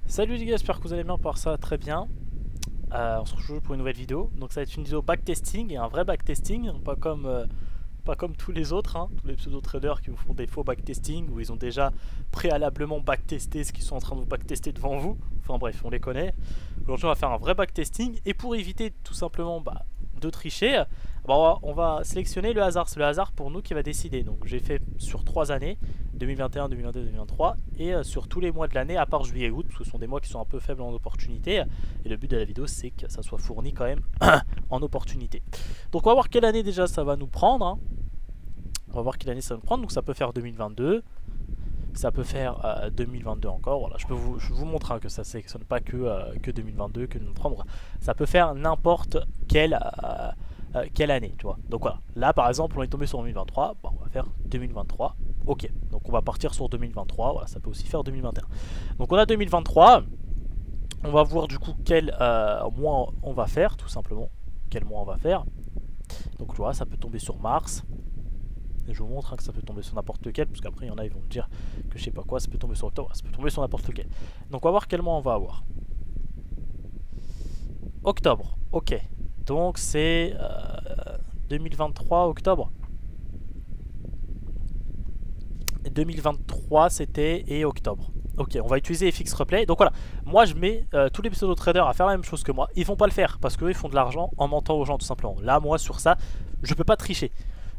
Salut les gars, j'espère que vous allez bien, par ça très bien. On se retrouve pour une nouvelle vidéo. Donc ça va être une vidéo backtesting et un vrai backtesting, pas comme tous les autres, hein, tous les pseudo traders qui vous font des faux backtesting où ils ont déjà préalablement backtesté ce qu'ils sont en train de vous backtester devant vous. Enfin bref, on les connaît. Aujourd'hui on va faire un vrai backtesting et pour éviter tout simplement de tricher, on va sélectionner le hasard. C'est le hasard pour nous qui va décider. Donc j'ai fait sur 3 années, 2021, 2022, 2023, et sur tous les mois de l'année à part juillet et août, parce que ce sont des mois qui sont un peu faibles en opportunité. Et le but de la vidéo c'est que ça soit fourni quand même en opportunité. Donc on va voir quelle année déjà ça va nous prendre, hein. On va voir quelle année ça va nous prendre. Donc ça peut faire 2022, ça peut faire 2022 encore. Voilà, je vous montre, hein, que ça ne sélectionne pas que 2022 que nous prendre. Ça peut faire n'importe quelle année, tu vois. Donc voilà, là par exemple on est tombé sur 2023, bon, on va faire 2023. Ok, donc on va partir sur 2023. Voilà, ça peut aussi faire 2021. Donc on a 2023. On va voir du coup quel mois on va faire, tout simplement. Quel mois on va faire. Donc tu vois, ça peut tomber sur mars. Et je vous montre, hein, que ça peut tomber sur n'importe lequel, parce qu'après il y en a, ils vont me dire que je sais pas quoi, ça peut tomber sur octobre, ça peut tomber sur n'importe lequel. Donc on va voir quel mois on va avoir. Octobre, ok. Donc c'est 2023 octobre. 2023 c'était et octobre. Ok, on va utiliser FX Replay. Donc voilà, moi je mets tous les pseudo traders à faire la même chose que moi. Ils vont pas le faire parce qu'eux ils font de l'argent en mentant aux gens tout simplement. Là moi sur ça, je peux pas tricher.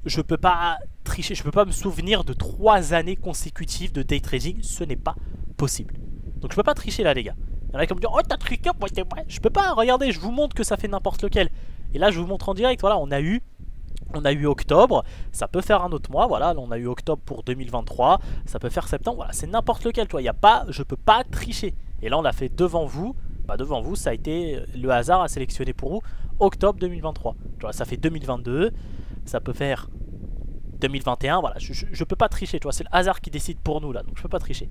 Je peux pas tricher, je peux pas me souvenir de 3 années consécutives de day trading, ce n'est pas possible. Donc je peux pas tricher là les gars. Il y en a qui vont me dire oh t'as triché, je peux pas, regardez, je vous montre que ça fait n'importe lequel. Et là je vous montre en direct, voilà, on a eu octobre, ça peut faire un autre mois, voilà, là on a eu octobre pour 2023, ça peut faire septembre, voilà, c'est n'importe lequel, tu vois, je peux pas tricher. Et là on l'a fait devant vous, devant vous, ça a été le hasard à sélectionner pour vous, octobre 2023. Tu vois, ça fait 2022, ça peut faire 2021, voilà, je peux pas tricher, tu vois, c'est le hasard qui décide pour nous là, donc je peux pas tricher.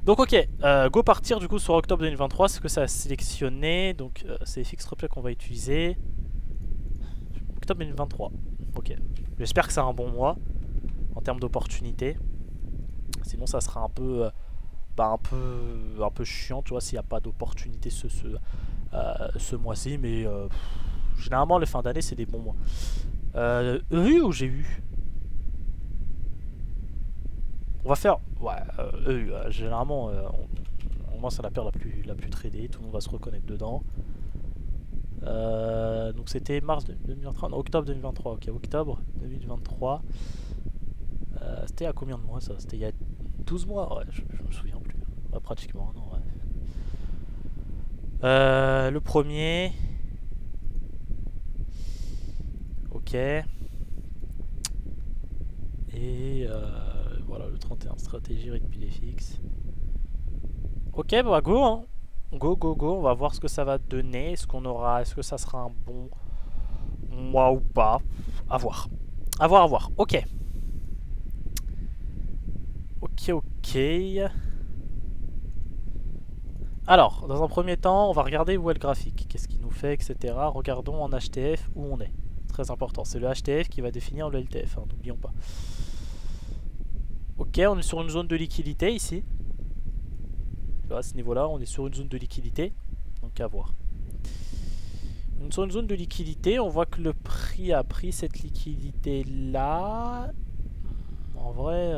Donc ok, go partir du coup sur octobre 2023, c'est ce que ça a sélectionné, donc c'est FX Replay qu'on va utiliser. Octobre 2023, ok, j'espère que c'est un bon mois en termes d'opportunités, sinon ça sera un peu chiant, tu vois, s'il n'y a pas d'opportunité ce mois-ci, mais généralement les fins d'année c'est des bons mois. EU ou j'ai eu? On va faire, ouais, EU, généralement, au moins c'est la paire la plus tradée, tout le monde va se reconnaître dedans. Donc c'était mars 2023, non, octobre 2023, ok, octobre 2023. C'était à combien de mois ça? C'était il y a 12 mois, ouais, je me souviens plus. Ouais, pratiquement, non, ouais. Le premier. Ok. Et voilà, le 31, stratégie, rythme FX. Ok, bah go, hein. Go, on va voir ce que ça va donner. Est-ce que ça sera un bon mois ou pas? À voir. À voir. Ok. Ok. Alors, dans un premier temps, on va regarder où est le graphique. Qu'est-ce qu'il nous fait, etc. Regardons en HTF où on est. Très important. C'est le HTF qui va définir le LTF, hein, n'oublions pas. Ok, on est sur une zone de liquidité ici. À ce niveau-là, on est sur une zone de liquidité. Donc à voir. Sur une zone de liquidité, on voit que le prix a pris cette liquidité-là. En vrai,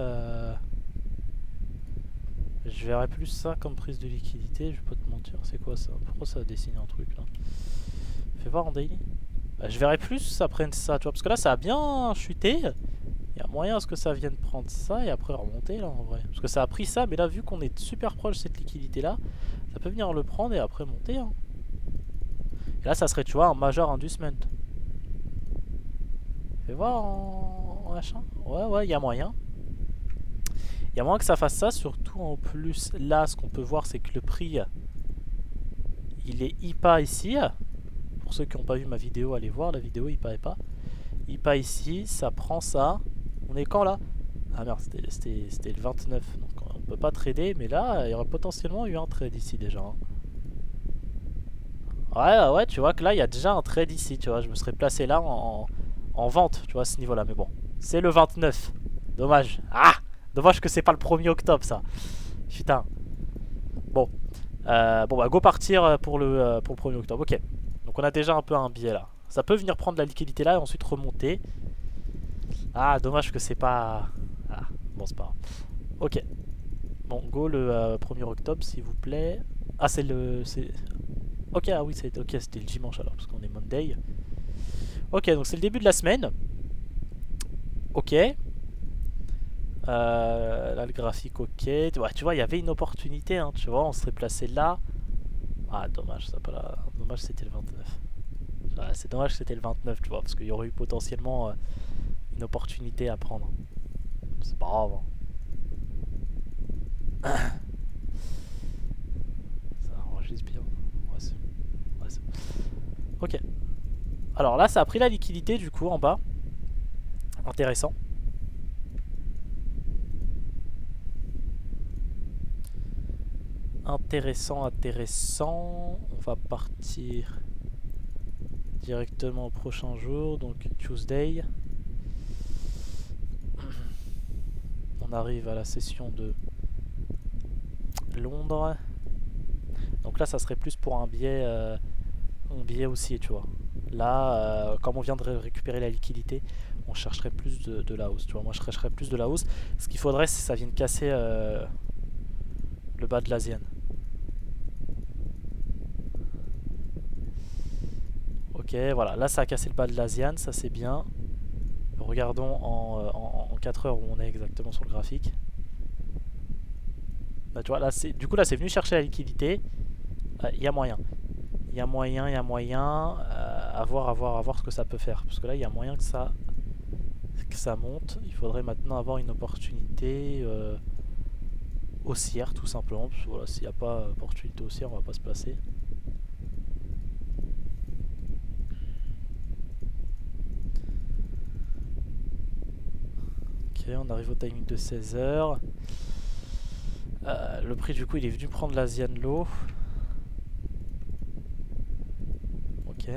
je verrais plus ça comme prise de liquidité. Je vais pas te mentir. C'est quoi ça? Pourquoi ça a dessiné un truc là? Fais voir en daily. Je verrais plus ça prenne ça, tu vois. Parce que là, ça a bien chuté. Il y a moyen à ce que ça vienne prendre ça et après remonter là en vrai. Parce que ça a pris ça, mais là vu qu'on est super proche de cette liquidité là, ça peut venir le prendre et après monter, hein. Et là ça serait, tu vois, un major inducement. Fais voir en machin. Ouais, il y a moyen. Il y a moyen que ça fasse ça, surtout en plus là ce qu'on peut voir c'est que le prix il est IPA ici. Pour ceux qui n'ont pas vu ma vidéo, allez voir la vidéo IPA et pas. IPA ici, ça prend ça. On est quand là? Ah merde, c'était le 29. Donc on peut pas trader, mais là, il y aurait potentiellement eu un trade ici déjà, hein. Ouais, tu vois que là, il y a déjà un trade ici, tu vois. Je me serais placé là en vente, tu vois, à ce niveau-là. Mais bon, c'est le 29. Dommage. Ah, dommage que c'est pas le 1er octobre, ça. Putain. Bon. Bon bah go partir pour le 1er octobre. Ok. Donc on a déjà un peu un biais là. Ça peut venir prendre la liquidité là et ensuite remonter. Ah dommage que c'est pas... Ah bon c'est pas grave. Ok. Bon go le 1er octobre s'il vous plaît. Ah c'est le... Ok ah oui ok, c'était le dimanche alors parce qu'on est Monday. Ok donc c'est le début de la semaine. Ok. Là le graphique ok. Ouais, tu vois il y avait une opportunité hein, tu vois on serait placé là. Ah dommage ça pas là. Dommage c'était le 29. Ouais, c'est dommage que c'était le 29 tu vois parce qu'il y aurait eu potentiellement une opportunité à prendre. C'est pas grave hein. Ça enregistre bien. Ouais, ok. Alors là ça a pris la liquidité du coup en bas. Intéressant. Intéressant. On va partir directement au prochain jour, donc Tuesday. On arrive à la session de Londres. Donc là ça serait plus pour un biais haussier tu vois. Là comme on vient de récupérer la liquidité, on chercherait plus de la hausse tu vois. Moi je chercherais plus de la hausse. Ce qu'il faudrait c'est que ça vienne casser le bas de l'Asian. Ok voilà, là ça a cassé le bas de l'Asian, ça c'est bien. Regardons en 4 heures où on est exactement sur le graphique. Bah, tu vois, là, du coup là c'est venu chercher la liquidité. Il y a moyen. Il y a moyen. À voir ce que ça peut faire. Parce que là il y a moyen que ça monte. Il faudrait maintenant avoir une opportunité haussière tout simplement. Parce que voilà, s'il n'y a pas d'opportunité haussière, on va pas se placer. Ok, on arrive au timing de 16h. Le prix du coup il est venu prendre l'Asian Low. Ok.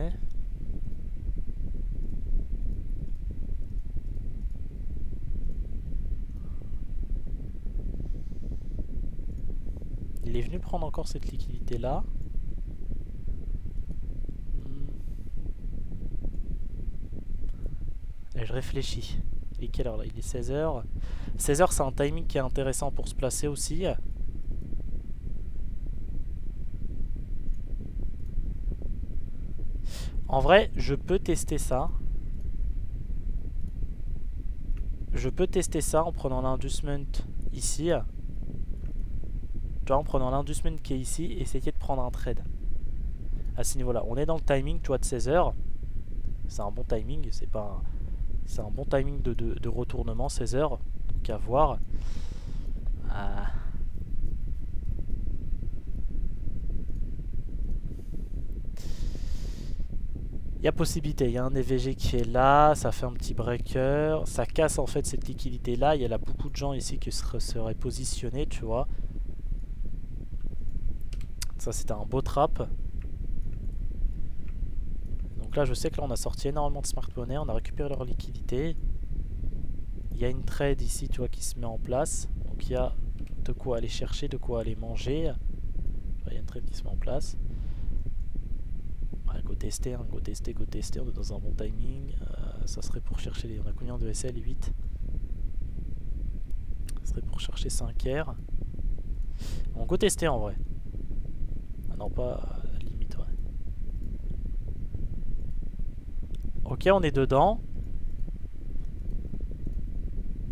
Il est venu prendre encore cette liquidité là. Et je réfléchis. Il est quelle heure là? Il est 16h. 16h c'est un timing qui est intéressant pour se placer aussi. En vrai, je peux tester ça. Je peux tester ça en prenant l'inducement ici. Tu vois, en prenant l'inducement qui est ici et essayer de prendre un trade. À ce niveau là. On est dans le timing, tu vois, de 16h. C'est un bon timing. C'est pas un... C'est un bon timing de retournement, 16h. Donc à voir. Il y a possibilité, il y a un EVG qui est là, ça fait un petit breaker, ça casse en fait cette liquidité là, il y a là beaucoup de gens ici qui seraient positionnés, tu vois. Ça c'était un beau trap. Donc là je sais que là on a sorti énormément de smart money, on a récupéré leur liquidité. Il y a une trade ici tu vois qui se met en place, donc il y a de quoi aller chercher, de quoi aller manger. Il y a une trade qui se met en place. Go tester, hein, go tester, on est dans un bon timing. Ça serait pour chercher les... On a combien de SL? 8. Ça serait pour chercher 5 R. On go tester en vrai. Ah non, pas limite, ouais. Ok, on est dedans.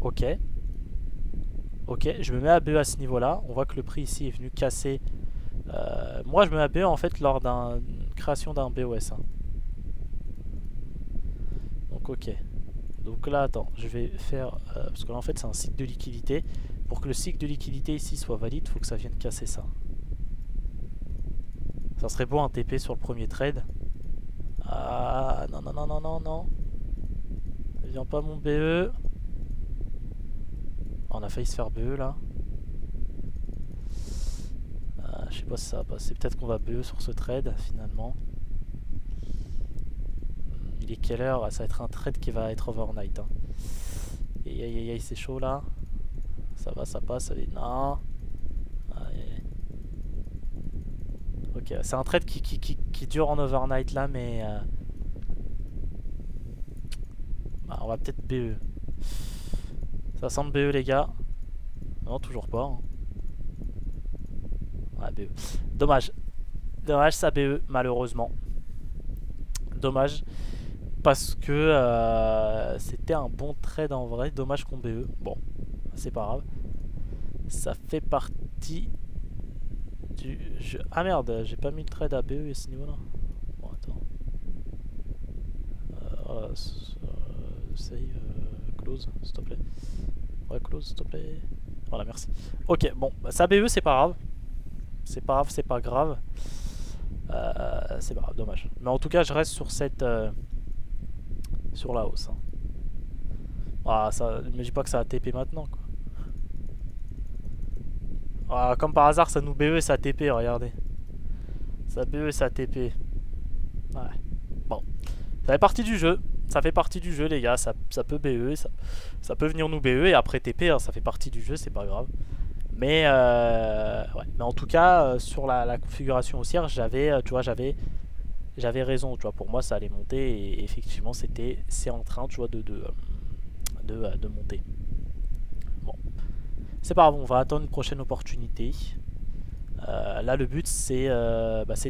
Ok. Ok, je me mets à BE à ce niveau-là. On voit que le prix ici est venu casser. Moi, je me mets à BE en fait lors d'une création d'un BOS. Hein. Donc, ok. Donc là, attends, je vais faire... parce que là, en fait, c'est un cycle de liquidité. Pour que le cycle de liquidité ici soit valide, il faut que ça vienne casser ça. Ça serait beau un TP sur le premier trade. Ah, non. Viens pas mon BE. On a failli se faire BE là. Je sais pas si ça va passer. Peut-être qu'on va BE sur ce trade finalement. Il est quelle heure? Ça va être un trade qui va être overnight. Hein. Aïe, c'est chaud là. Ça va, ça passe. Allez, non. Ok, c'est un trade qui dure en overnight là, mais... Bah, on va peut-être BE. Ça semble BE les gars. Non, toujours pas. Hein. Ouais, BE. Dommage. Dommage ça BE, malheureusement. Dommage. Parce que c'était un bon trade en vrai. Dommage qu'on BE. Bon, c'est pas grave. Ça fait partie du jeu. Ah merde, j'ai pas mis le trade à BE à ce niveau là. Bon, attends. Voilà, save, close, s'il te plaît. Ouais, close, s'il te plaît. Voilà, merci. Ok, bon, bah, ça BE, c'est pas grave. C'est pas grave, c'est pas grave. C'est pas grave, dommage. Mais en tout cas, je reste sur cette. Sur la hausse. Hein. Ah, ça, ne me dis pas que ça a TP maintenant, quoi. Ah, comme par hasard, ça nous BE et ça TP, regardez. Ça BE et ça TP. Ouais. Bon. Ça fait partie du jeu. Ça fait partie du jeu, les gars. Ça peut BE, ça peut venir nous BE et après TP, hein, ça fait partie du jeu, c'est pas grave. Mais, ouais. Mais en tout cas, sur la configuration haussière, j'avais, tu vois, j'avais raison. Tu vois, pour moi, ça allait monter et effectivement, c'est en train, tu vois, de monter. Bon. C'est pas grave, on va attendre une prochaine opportunité. Là, le but, c'est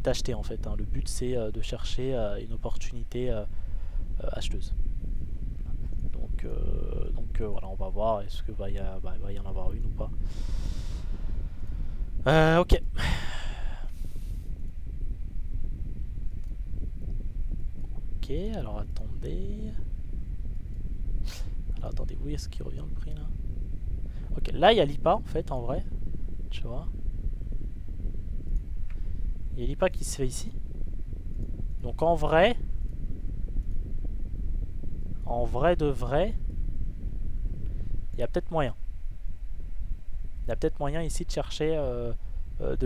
d'acheter en fait. Hein. Le but, c'est de chercher une opportunité acheteuse. Donc voilà, on va voir est-ce que va y en avoir une ou pas. Ok. Ok, alors attendez. Alors attendez, où est-ce qu'il revient le prix là? Ok, là il y a l'IPA en fait, en vrai. Tu vois. Il y a l'IPA qui se fait ici. Donc en vrai de vrai, il y a peut-être moyen. Il y a peut-être moyen ici de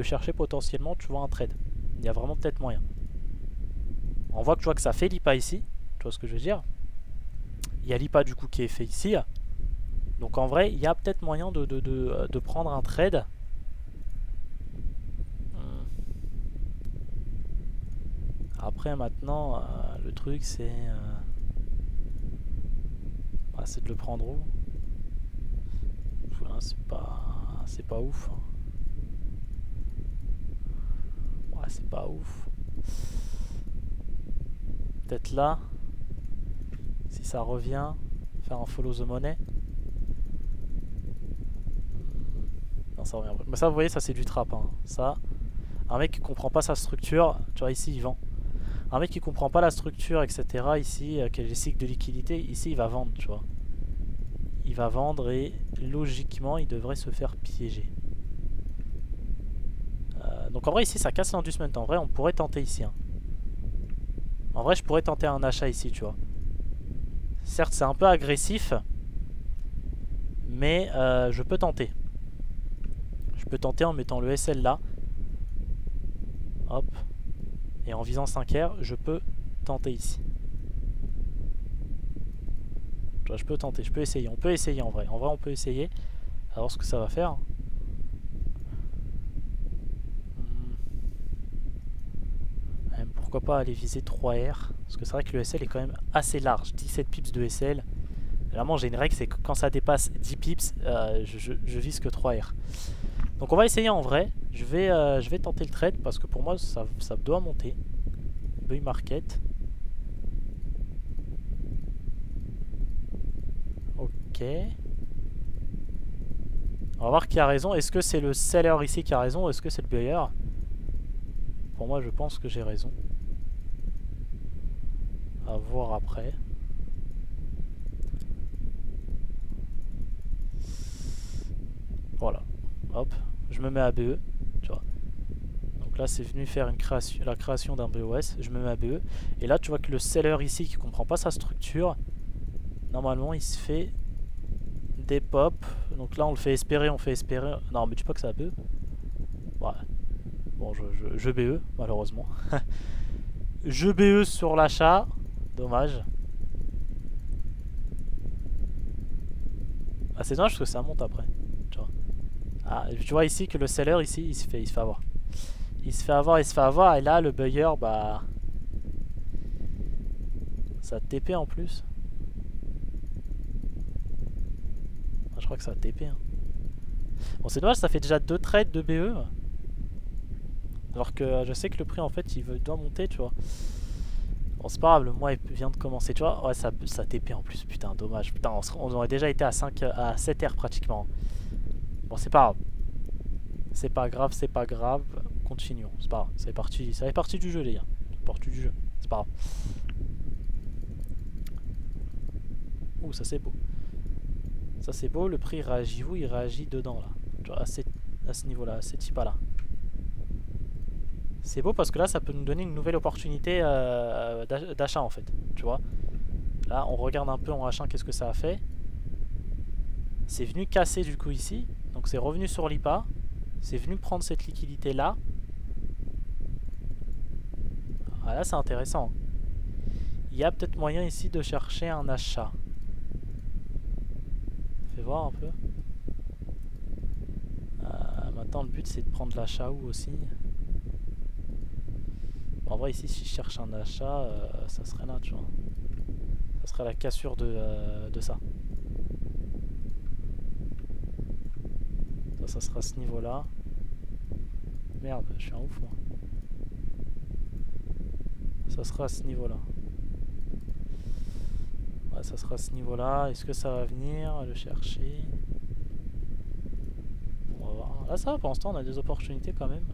chercher potentiellement, tu vois, un trade. Il y a vraiment peut-être moyen. On voit que tu vois que ça fait l'IPA ici. Tu vois ce que je veux dire? Il y a l'IPA du coup qui est fait ici. Donc en vrai, il y a peut-être moyen de prendre un trade. Après maintenant, le truc c'est de le prendre où? Voilà, c'est pas ouf. Hein. Ouais, c'est pas ouf. Peut-être là, si ça revient, faire un follow the money. Non, ça revient. Mais ça, vous voyez, ça c'est du trap. Hein. Ça, un mec qui comprend pas sa structure, tu vois, ici il vend. Un mec qui comprend pas la structure, etc. Ici, quel est le cycle de liquidité, ici il va vendre, tu vois. Il va vendre et logiquement il devrait se faire piéger. Donc en vrai ici ça casse l'inducement. En vrai on pourrait tenter ici. Hein. En vrai je pourrais tenter un achat ici, tu vois. Certes c'est un peu agressif, mais je peux tenter. Je peux tenter en mettant le SL là. Hop. Et en visant 5R, je peux tenter ici. Je peux tenter, je peux essayer. On peut essayer en vrai. En vrai, on peut essayer. Alors, ce que ça va faire. Pourquoi pas aller viser 3R? Parce que c'est vrai que le SL est quand même assez large. 17 pips de SL. Vraiment, j'ai une règle, c'est que quand ça dépasse 10 pips, je vise que 3R. Donc, on va essayer en vrai. Je vais tenter le trade parce que pour moi, ça doit monter. Buy market. Ok. On va voir qui a raison. Est-ce que c'est le seller ici qui a raison ou est-ce que c'est le buyer? Pour moi, je pense que j'ai raison. À voir après. Voilà. Hop. Je me mets à BE. Tu vois. Donc là, c'est venu faire la création d'un BOS. Je me mets à BE. Et là, tu vois que le seller ici qui comprend pas sa structure, normalement, il se fait des pop. Donc là, on le fait espérer. Non, mais tu pas que ça a BE. Ouais. Bon, je BE, malheureusement. Je BE sur l'achat. Dommage. Ah, c'est dommage parce que ça monte après. Tu vois. Ah, tu vois ici que le seller, ici, il se fait avoir. Il se fait avoir, il se fait avoir. Et là, le buyer, bah... ça a TP en plus. Ah, je crois que ça a TP. Hein. Bon, c'est dommage, ça fait déjà 2 trades de BE. Alors que je sais que le prix, en fait, doit monter, tu vois. Bon, c'est pas grave, le mois il vient de commencer, tu vois. Ouais, ça TP en plus, putain, dommage. Putain, on aurait déjà été à 7 R pratiquement. Bon, c'est pas grave. C'est pas grave, c'est pas grave. Continuons, c'est pas grave. Ça fait partie du jeu, les gars. C'est partie du jeu, c'est pas grave. Ouh, ça c'est beau. Ça c'est beau, le prix il réagit où? Il réagit dedans, là. Tu vois, à ce niveau-là, à ces types-là. C'est beau parce que là, ça peut nous donner une nouvelle opportunité d'achat, en fait. Tu vois. Là, on regarde un peu en H1 qu'est-ce que ça a fait. C'est venu casser du coup ici. Donc c'est revenu sur l'IPA. C'est venu prendre cette liquidité là. Ah, là c'est intéressant. Il y a peut-être moyen ici de chercher un achat. Fais voir un peu. Maintenant le but c'est de prendre l'achat où aussi. En vrai ici si je cherche un achat, ça serait là tu vois. Ça serait la cassure de ça. Ça sera à ce niveau là. Merde, je suis un ouf moi. Ça sera à ce niveau là. Ouais, ça sera à ce niveau là. Est-ce que ça va venir le chercher? On va voir. Là ça va, pour l'instant on a des opportunités quand même.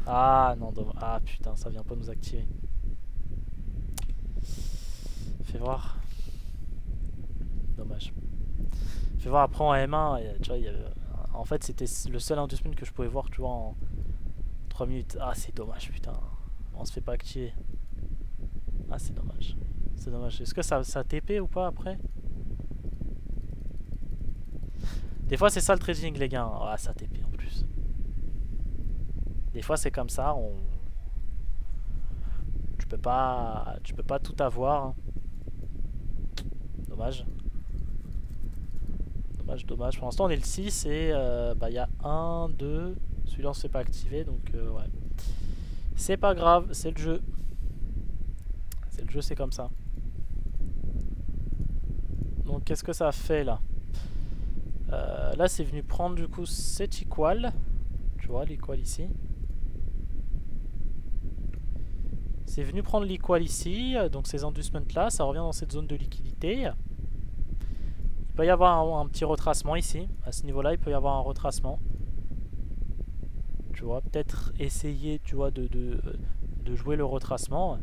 Ah non, ah putain, ça vient pas nous activer. Fais voir. Dommage. Fais voir après en M1, tu vois, en fait c'était le seul inducement que je pouvais voir, tu vois, en 3 minutes. Ah c'est dommage, putain. On se fait pas activer. Ah c'est dommage. C'est dommage. Est-ce que ça TP ou pas après? Des fois c'est ça le trading les gars. Ah ça TP en plus. Des fois c'est comme ça, tu peux pas tout avoir. Hein. Dommage. Dommage. Pour l'instant on est le 6 et bah il y a 1, 2. Celui-là on s'est pas activé donc ouais. C'est pas grave, c'est le jeu. C'est le jeu, c'est comme ça. Donc qu'est-ce que ça fait là? Là c'est venu prendre du coup cet equal. Tu vois l'equal ici. C'est venu prendre l'equal ici. Donc ces inducements là, ça revient dans cette zone de liquidité. Il peut y avoir un petit retracement ici. À ce niveau là il peut y avoir un retracement. Tu vois, peut-être essayer tu vois, de jouer le retracement.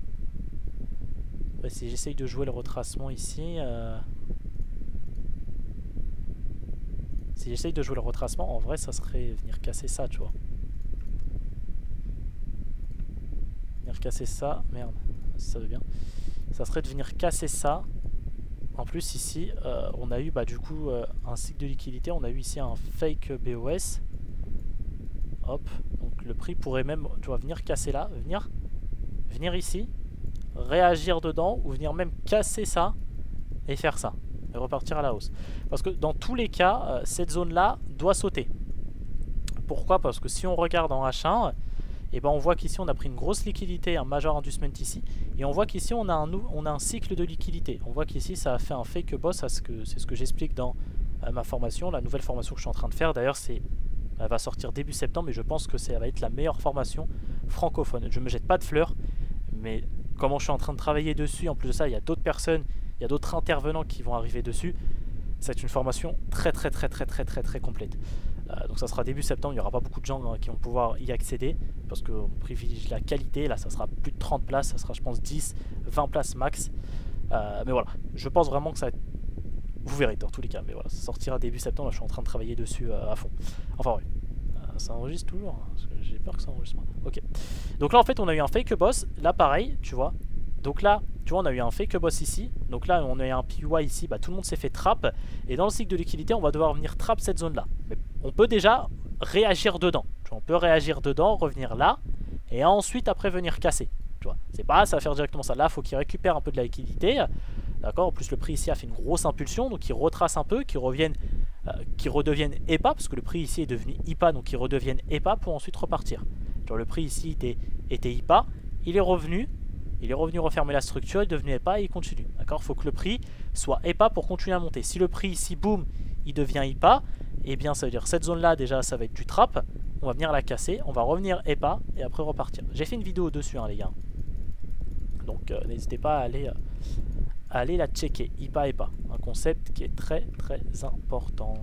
Ouais, si j'essaye de jouer le retracement ici... Si j'essaye de jouer le retracement, en vrai ça serait venir casser ça, tu vois. Venir casser ça, merde, si ça veut bien. Ça serait de venir casser ça. En plus ici, on a eu bah, du coup un cycle de liquidité, on a eu ici un fake BOS. Hop, donc le prix pourrait même, tu vois, venir casser là, venir ici, réagir dedans, ou venir même casser ça et faire ça. Et repartir à la hausse. Parce que dans tous les cas, cette zone-là doit sauter. Pourquoi? Parce que si on regarde en H1, et ben on voit qu'ici on a pris une grosse liquidité, un major inducement ici, et on voit qu'ici on a un cycle de liquidité. On voit qu'ici ça a fait un fake boss, c'est ce que j'explique dans ma formation, la nouvelle formation que je suis en train de faire. D'ailleurs, elle va sortir début septembre, et je pense que ça va être la meilleure formation francophone. Je me jette pas de fleurs, mais comment je suis en train de travailler dessus, en plus de ça, il y a d'autres personnes, il y a d'autres intervenants qui vont arriver dessus. C'est une formation très complète. Donc ça sera début septembre, il n'y aura pas beaucoup de gens qui vont pouvoir y accéder parce qu'on privilégie la qualité. Là ça sera plus de 30 places, ça sera je pense 10, 20 places max. Mais voilà, je pense vraiment que ça va être... Vous verrez dans tous les cas, mais voilà, ça sortira début septembre, là, je suis en train de travailler dessus à fond. Enfin oui, ça enregistre toujours, hein, parce que j'ai peur que ça enregistre pas. Ok, donc là en fait on a eu un fake boss, là pareil, tu vois. Donc là, tu vois, on a eu un fake boss ici. Donc là, on a eu un PUI ici. Bah, tout le monde s'est fait trap. Et dans le cycle de liquidité, on va devoir venir trap cette zone-là. Mais on peut déjà réagir dedans. Tu vois, on peut réagir dedans, revenir là. Et ensuite, après, venir casser. Tu vois, c'est pas ça va faire directement ça. Là, il faut qu'il récupère un peu de la liquidité. D'accord. En plus le prix ici a fait une grosse impulsion, donc il retrace un peu, qu'il redevienne EPA, parce que le prix ici est devenu IPA, donc il redevienne EPA pour ensuite repartir. Genre le prix ici était IPA, il est revenu refermer la structure, il est devenu EPA et il continue. D'accord. Il faut que le prix soit EPA pour continuer à monter. Si le prix ici, boum, il devient IPA, et bien ça veut dire cette zone là déjà ça va être du trap. On va venir la casser, on va revenir EPA et après repartir. J'ai fait une vidéo dessus hein, les gars. Donc n'hésitez pas à aller la checker. IPA EPA, un concept qui est très très important.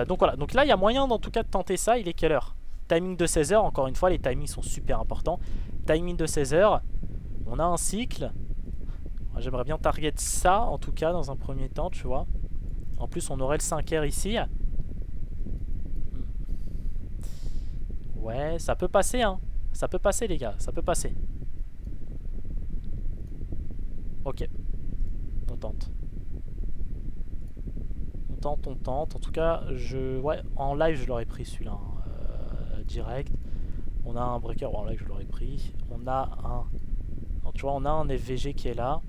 Donc voilà, donc là il y a moyen en tout cas de tenter ça. Il est quelle heure? Timing de 16 h, encore une fois les timings sont super importants. Timing de 16 h, on a un cycle. J'aimerais bien target ça en tout cas dans un premier temps, tu vois. En plus on aurait le 5R ici. Ouais, ça peut passer hein. Ça peut passer les gars, ça peut passer. Ok. On tente. On tente. En tout cas, ouais, en live je l'aurais pris celui-là. Hein, direct. On a un breaker, bon, en live je l'aurais pris. On a un... Alors, tu vois, on a un FVG qui est là.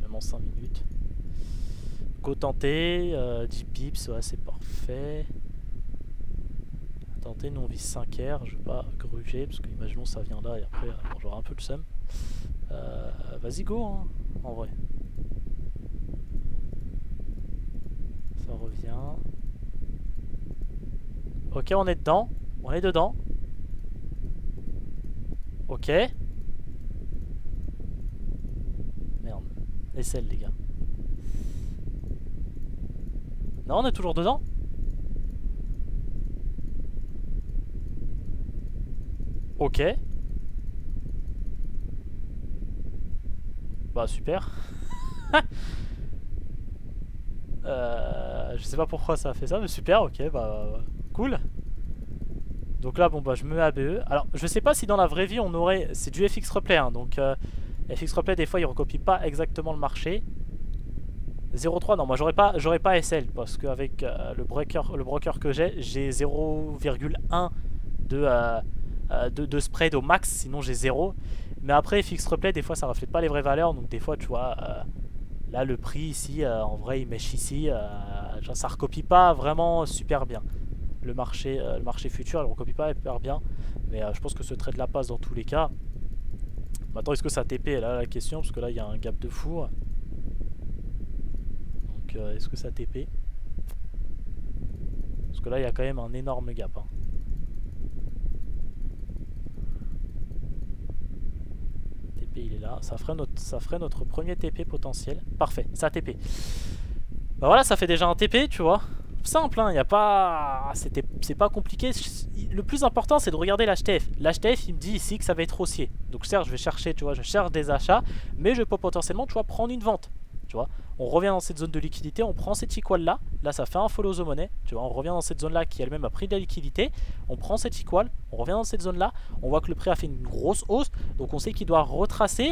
Même en 5 minutes. Go tenter. 10 pips, ouais, c'est parfait. Tenter, nous on vise 5R, je vais pas gruger parce que imaginons ça vient là et après bon, j'aurai un peu le seum. Vas-y go hein, en vrai. Ça revient. Ok, on est dedans, on est dedans. Ok. Merde, aisselle les gars. Non, on est toujours dedans. Ok. Bah super. Je sais pas pourquoi ça a fait ça, mais super, ok, bah cool. Donc là, bon bah je me mets ABE. Alors je sais pas si dans la vraie vie on aurait... C'est du FX Replay, hein, donc FX Replay des fois il recopie pas exactement le marché. 0.3, non moi j'aurais pas SL, parce qu'avec le broker que j'ai 0,1 de spread au max, sinon j'ai 0. Mais après FX Replay des fois ça reflète pas les vraies valeurs, donc des fois tu vois là le prix ici en vrai il mèche ici, genre, ça recopie pas vraiment super bien le marché futur, il recopie pas hyper bien, mais je pense que ce trade là passe dans tous les cas. Maintenant est-ce que ça TP là la question, parce que là il y a un gap de fou, donc est-ce que ça TP, parce que là il y a quand même un énorme gap hein. Il est là, ça ferait notre premier TP potentiel. Parfait, ça a TP. Bah voilà, ça fait déjà un TP, tu vois. Simple, hein, y a pas... c'est pas compliqué. Le plus important, c'est de regarder l'HTF. L'HTF, il me dit ici que ça va être haussier. Donc certes, je vais chercher, tu vois, je cherche des achats, mais je peux potentiellement, tu vois, prendre une vente. Tu vois, on revient dans cette zone de liquidité, on prend cette equal là, là ça fait un follow the money, tu vois, on revient dans cette zone là qui elle-même a pris de la liquidité, on prend cette equal, on revient dans cette zone là, on voit que le prix a fait une grosse hausse, donc on sait qu'il doit retracer,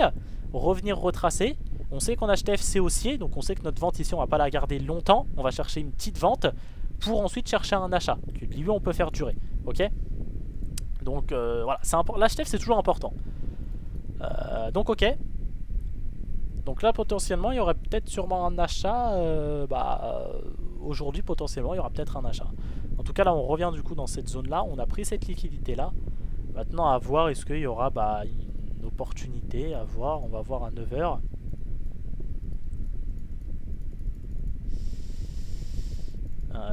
revenir retracer, on sait qu'en HTF c'est haussier, donc on sait que notre vente ici on va pas la garder longtemps, on va chercher une petite vente pour ensuite chercher un achat, que lui on peut faire durer, ok. Donc voilà, l'HTF c'est toujours important, donc ok. Donc là potentiellement il y aurait peut-être sûrement un achat, aujourd'hui potentiellement il y aura peut-être un achat. En tout cas là on revient du coup dans cette zone là, on a pris cette liquidité là. Maintenant à voir est-ce qu'il y aura une opportunité, à voir, on va voir à 9 h.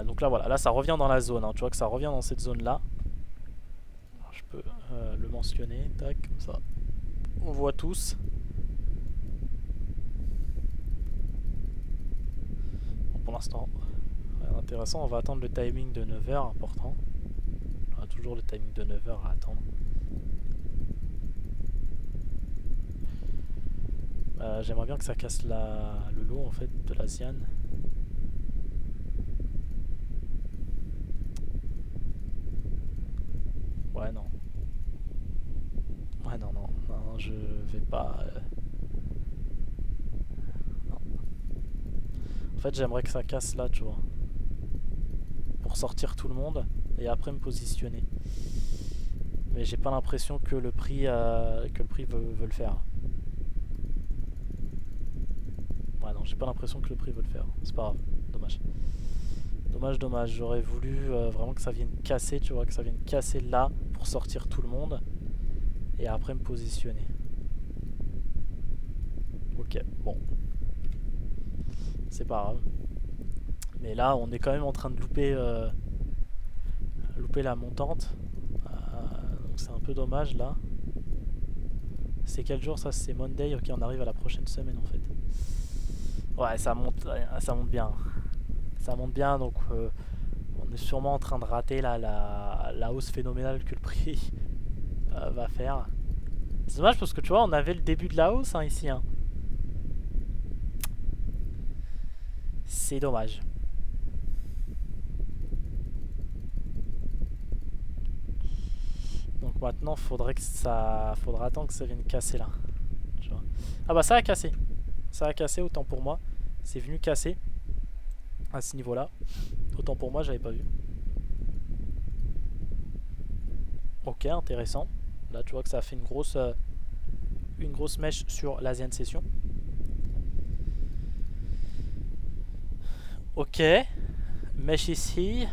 Donc là voilà, là ça revient dans la zone, hein. Tu vois que ça revient dans cette zone là. Alors, je peux le mentionner, tac, comme ça on voit tous. Pour l'instant, intéressant, on va attendre le timing de 9 h, important. On a toujours le timing de 9 h à attendre. J'aimerais bien que ça casse le lot en fait de la Zian. Ouais non. Ouais non, je vais pas... En fait j'aimerais que ça casse là, tu vois, pour sortir tout le monde et après me positionner. Mais j'ai pas l'impression que le prix veut le faire. j'ai pas l'impression que le prix veut le faire. C'est pas grave, dommage. Dommage, dommage. J'aurais voulu vraiment que ça vienne casser, tu vois, que ça vienne casser là pour sortir tout le monde. Et après me positionner. Ok, bon. C'est pas grave. Mais là, on est quand même en train de louper, louper la montante. Donc c'est un peu dommage là. C'est quel jour ça? C'est Monday. Ok, on arrive à la prochaine semaine en fait. Ouais, ça monte bien. Ça monte bien, donc on est sûrement en train de rater là, la hausse phénoménale que le prix va faire. C'est dommage parce que tu vois, on avait le début de la hausse hein, ici. Hein. C'est dommage. Donc maintenant, faudra attendre que ça vienne casser là. Tu vois. Ah bah ça a cassé. Ça a cassé, autant pour moi. C'est venu casser à ce niveau-là. Autant pour moi, j'avais pas vu. Ok, intéressant. Là, tu vois que ça a fait une grosse mèche sur l'Asian Session. Ok. Mèche ici.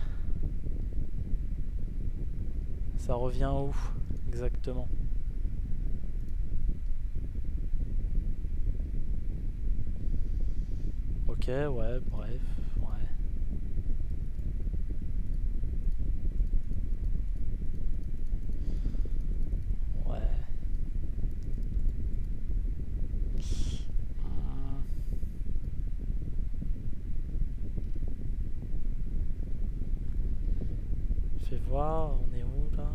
Ça revient où exactement? Ok, ouais, bref, ouais. Ouais. Fais voir, on est où là?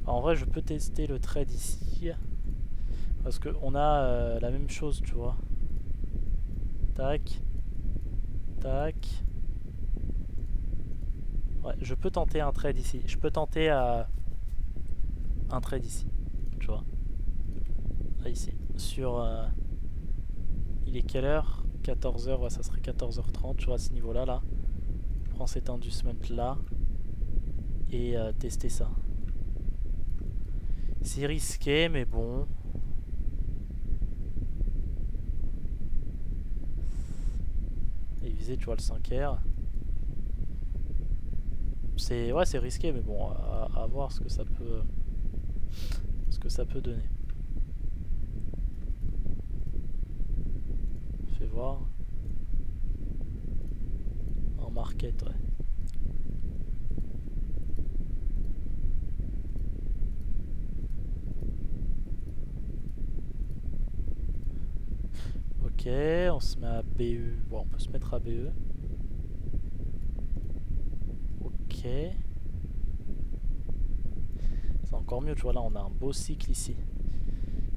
En vrai, je peux tester le trade ici. Parce qu'on a la même chose, tu vois. Tac. Tac. Ouais, je peux tenter un trade ici. Je peux tenter un trade ici. Tu vois. Là, ici. Sur... il est quelle heure? 14h, ouais, ça serait 14h30, tu vois, à ce niveau-là, là. Je prends cet inducement là. Et tester ça. C'est risqué, mais bon. Et viser, tu vois, le 5R. C'est ouais, c'est risqué, mais bon, à voir ce que ça peut donner. Fais voir. En market, ouais. Ok, on se met à BE. Bon, on peut se mettre à BE. Ok. C'est encore mieux, tu vois, là on a un beau cycle ici.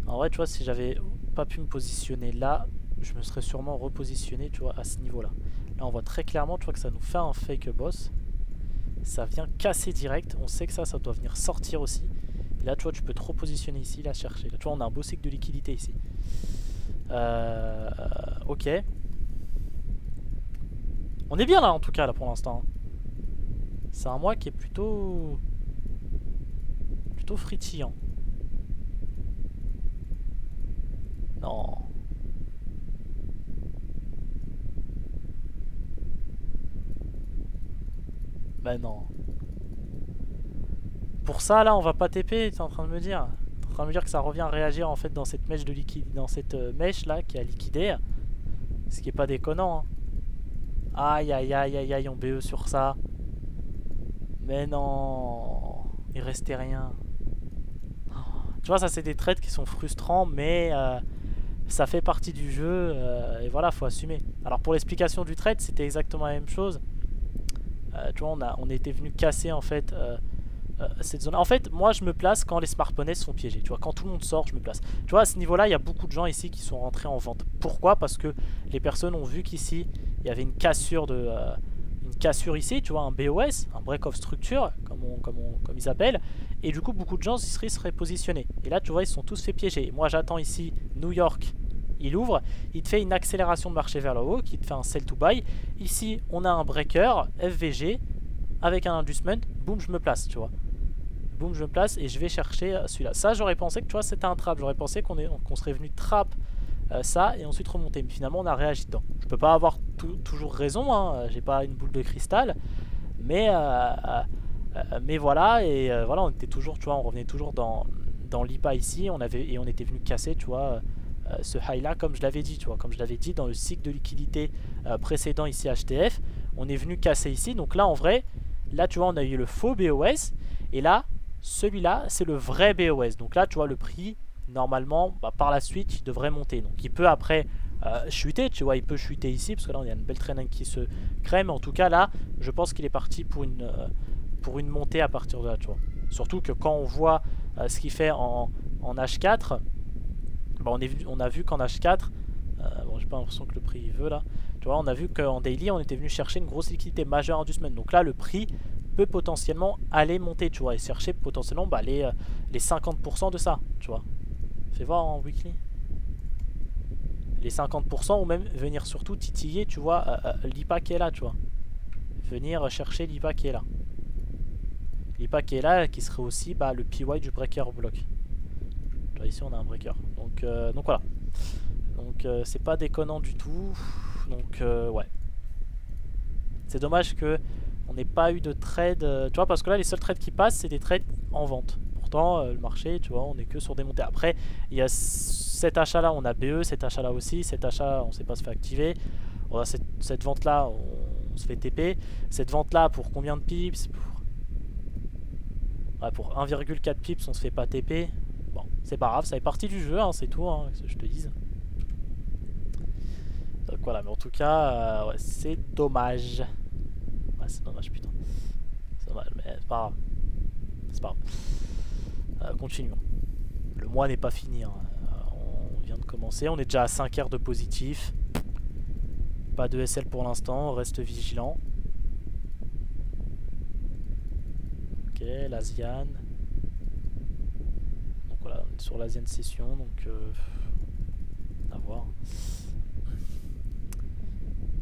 En vrai, tu vois, si j'avais pas pu me positionner là, je me serais sûrement repositionné, tu vois, à ce niveau-là. Là, on voit très clairement, tu vois, que ça nous fait un fake boss. Ça vient casser direct. On sait que ça doit venir sortir aussi. Et là, tu vois, tu peux te repositionner ici, là, chercher. Là, tu vois, on a un beau cycle de liquidité ici. Ok. On est bien là, en tout cas, là, pour l'instant. C'est un mois qui est plutôt frétillant. Non. Bah non. Pour ça, là, on va pas TP, t'es en train de me dire. T'es en train de me dire que ça revient à réagir, en fait, dans cette mèche de liquide, dans cette mèche, là, qui a liquidé. Ce qui est pas déconnant, hein. Aïe, aïe, aïe, aïe, aïe, on BE sur ça. Mais non. Il restait rien. Tu vois, ça, c'est des trades qui sont frustrants, mais... ça fait partie du jeu et voilà, faut assumer. Alors pour l'explication du trade, c'était exactement la même chose. Tu vois, on était venu casser en fait cette zone. En fait, moi je me place quand les smart monnaies sont piégées. Tu vois, quand tout le monde sort, je me place. Tu vois, à ce niveau-là, il y a beaucoup de gens ici qui sont rentrés en vente. Pourquoi? Parce que les personnes ont vu qu'ici, il y avait une cassure ici, tu vois, un BOS, un break of structure, comme ils appellent. Et du coup, beaucoup de gens s'y seraient positionnés. Et là, tu vois, ils se sont tous fait piéger. Et moi, j'attends ici New York. Il ouvre, il te fait une accélération de marché vers le haut, qui te fait un sell to buy. Ici, on a un breaker, FVG, avec un inducement, boum, je me place, tu vois. Boum, je me place et je vais chercher celui-là. Ça, j'aurais pensé que, tu vois, c'était un trap. J'aurais pensé qu'on serait venu trap ça et ensuite remonter. Mais finalement, on a réagi dedans. Je peux pas avoir toujours raison, hein. J'ai pas une boule de cristal. Mais voilà, et voilà, on était toujours, tu vois, on revenait toujours dans l'IPA ici. Et on était venu casser, tu vois, ce high là, comme je l'avais dit, tu vois, comme je l'avais dit dans le cycle de liquidité précédent ici HTF. On est venu casser ici. Donc là, en vrai, là, tu vois, on a eu le faux BOS. Et là, celui-là, c'est le vrai BOS. Donc là, tu vois, le prix, normalement, bah, par la suite, il devrait monter. Donc il peut après chuter, tu vois, il peut chuter ici, parce que là, on a une belle trend qui se crée. Mais en tout cas, là, je pense qu'il est parti pour une montée à partir de là, tu vois. Surtout que quand on voit ce qu'il fait en H4, bah, on a vu qu'en H4, bon, j'ai pas l'impression que le prix il veut là. Tu vois, on a vu qu'en daily, on était venu chercher une grosse liquidité majeure en 2 semaines. Donc là, le prix peut potentiellement aller monter, tu vois, et chercher potentiellement bah, les 50% de ça, tu vois. Fais voir en weekly. Les 50% ou même venir surtout titiller, tu vois, l'IPA qui est là, tu vois. Venir chercher l'IPA qui est là. L'IPA qui est là, qui serait aussi bah, le PY du breaker block. Tu vois, ici, on a un breaker. Donc voilà. Donc c'est pas déconnant du tout. Donc ouais. C'est dommage que on n'ait pas eu de trade. Tu vois, parce que là, les seuls trades qui passent, c'est des trades en vente. Pourtant, le marché, tu vois, on est que sur des montées. Après, il y a cet achat-là, on a BE, cet achat-là aussi. Cet achat, on ne sait pas se fait activer. On a cette vente-là, on se fait TP. Cette vente-là, pour combien de pips? Pour 1,4 pips, on se fait pas TP. Bon, c'est pas grave, ça fait partie du jeu, hein, c'est tout, hein, que je te dise. Donc voilà, mais en tout cas, ouais, c'est dommage. Ouais, c'est dommage, putain. C'est dommage, mais c'est pas grave. C'est pas grave. Continuons. Le mois n'est pas fini, hein. On vient de commencer, on est déjà à 5 heures de positif. Pas de SL pour l'instant, on reste vigilant. Ok, l'Asian. Donc voilà, on est sur l'Asian session, donc à voir.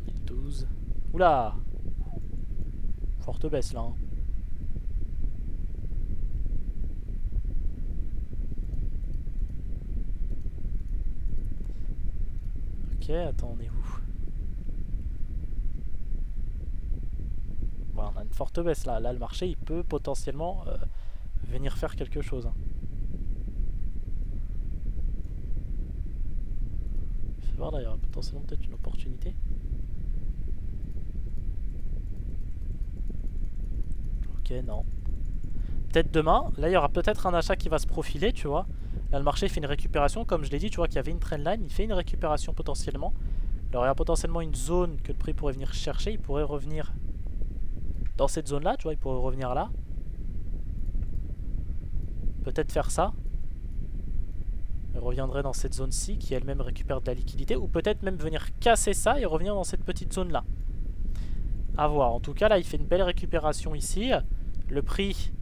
1012. Oula! Forte baisse là. Hein. Ok, attends, on est où? Voilà, on a une forte baisse là. Là, le marché, il peut potentiellement venir faire quelque chose. Hein. Fais voir là, il y aura potentiellement peut-être une opportunité. Ok, non. Peut-être demain. Là, il y aura peut-être un achat qui va se profiler, tu vois. Là, le marché fait une récupération. Comme je l'ai dit, tu vois qu'il y avait une trendline. Il fait une récupération potentiellement. Alors, il y a potentiellement une zone que le prix pourrait venir chercher. Il pourrait revenir dans cette zone-là, tu vois. Il pourrait revenir là. Peut-être faire ça. Il reviendrait dans cette zone-ci qui elle-même récupère de la liquidité. Ou peut-être même venir casser ça et revenir dans cette petite zone-là. À voir. En tout cas, là, il fait une belle récupération ici. Le prix,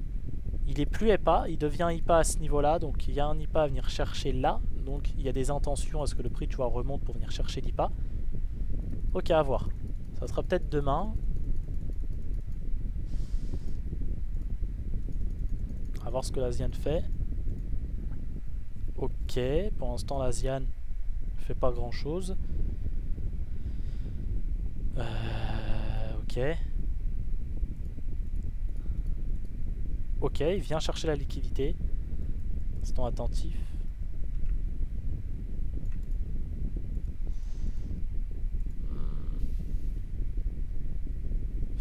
il est plus EPA. Il devient IPA à ce niveau-là. Donc, il y a un IPA à venir chercher là. Donc, il y a des intentions à ce que le prix, tu vois, remonte pour venir chercher l'IPA. Ok, à voir. Ça sera peut-être demain. À voir ce que l'Asian fait. Ok, pour l'instant l'Asian ne fait pas grand chose. Ok. Ok, il vient chercher la liquidité. Restons attentifs.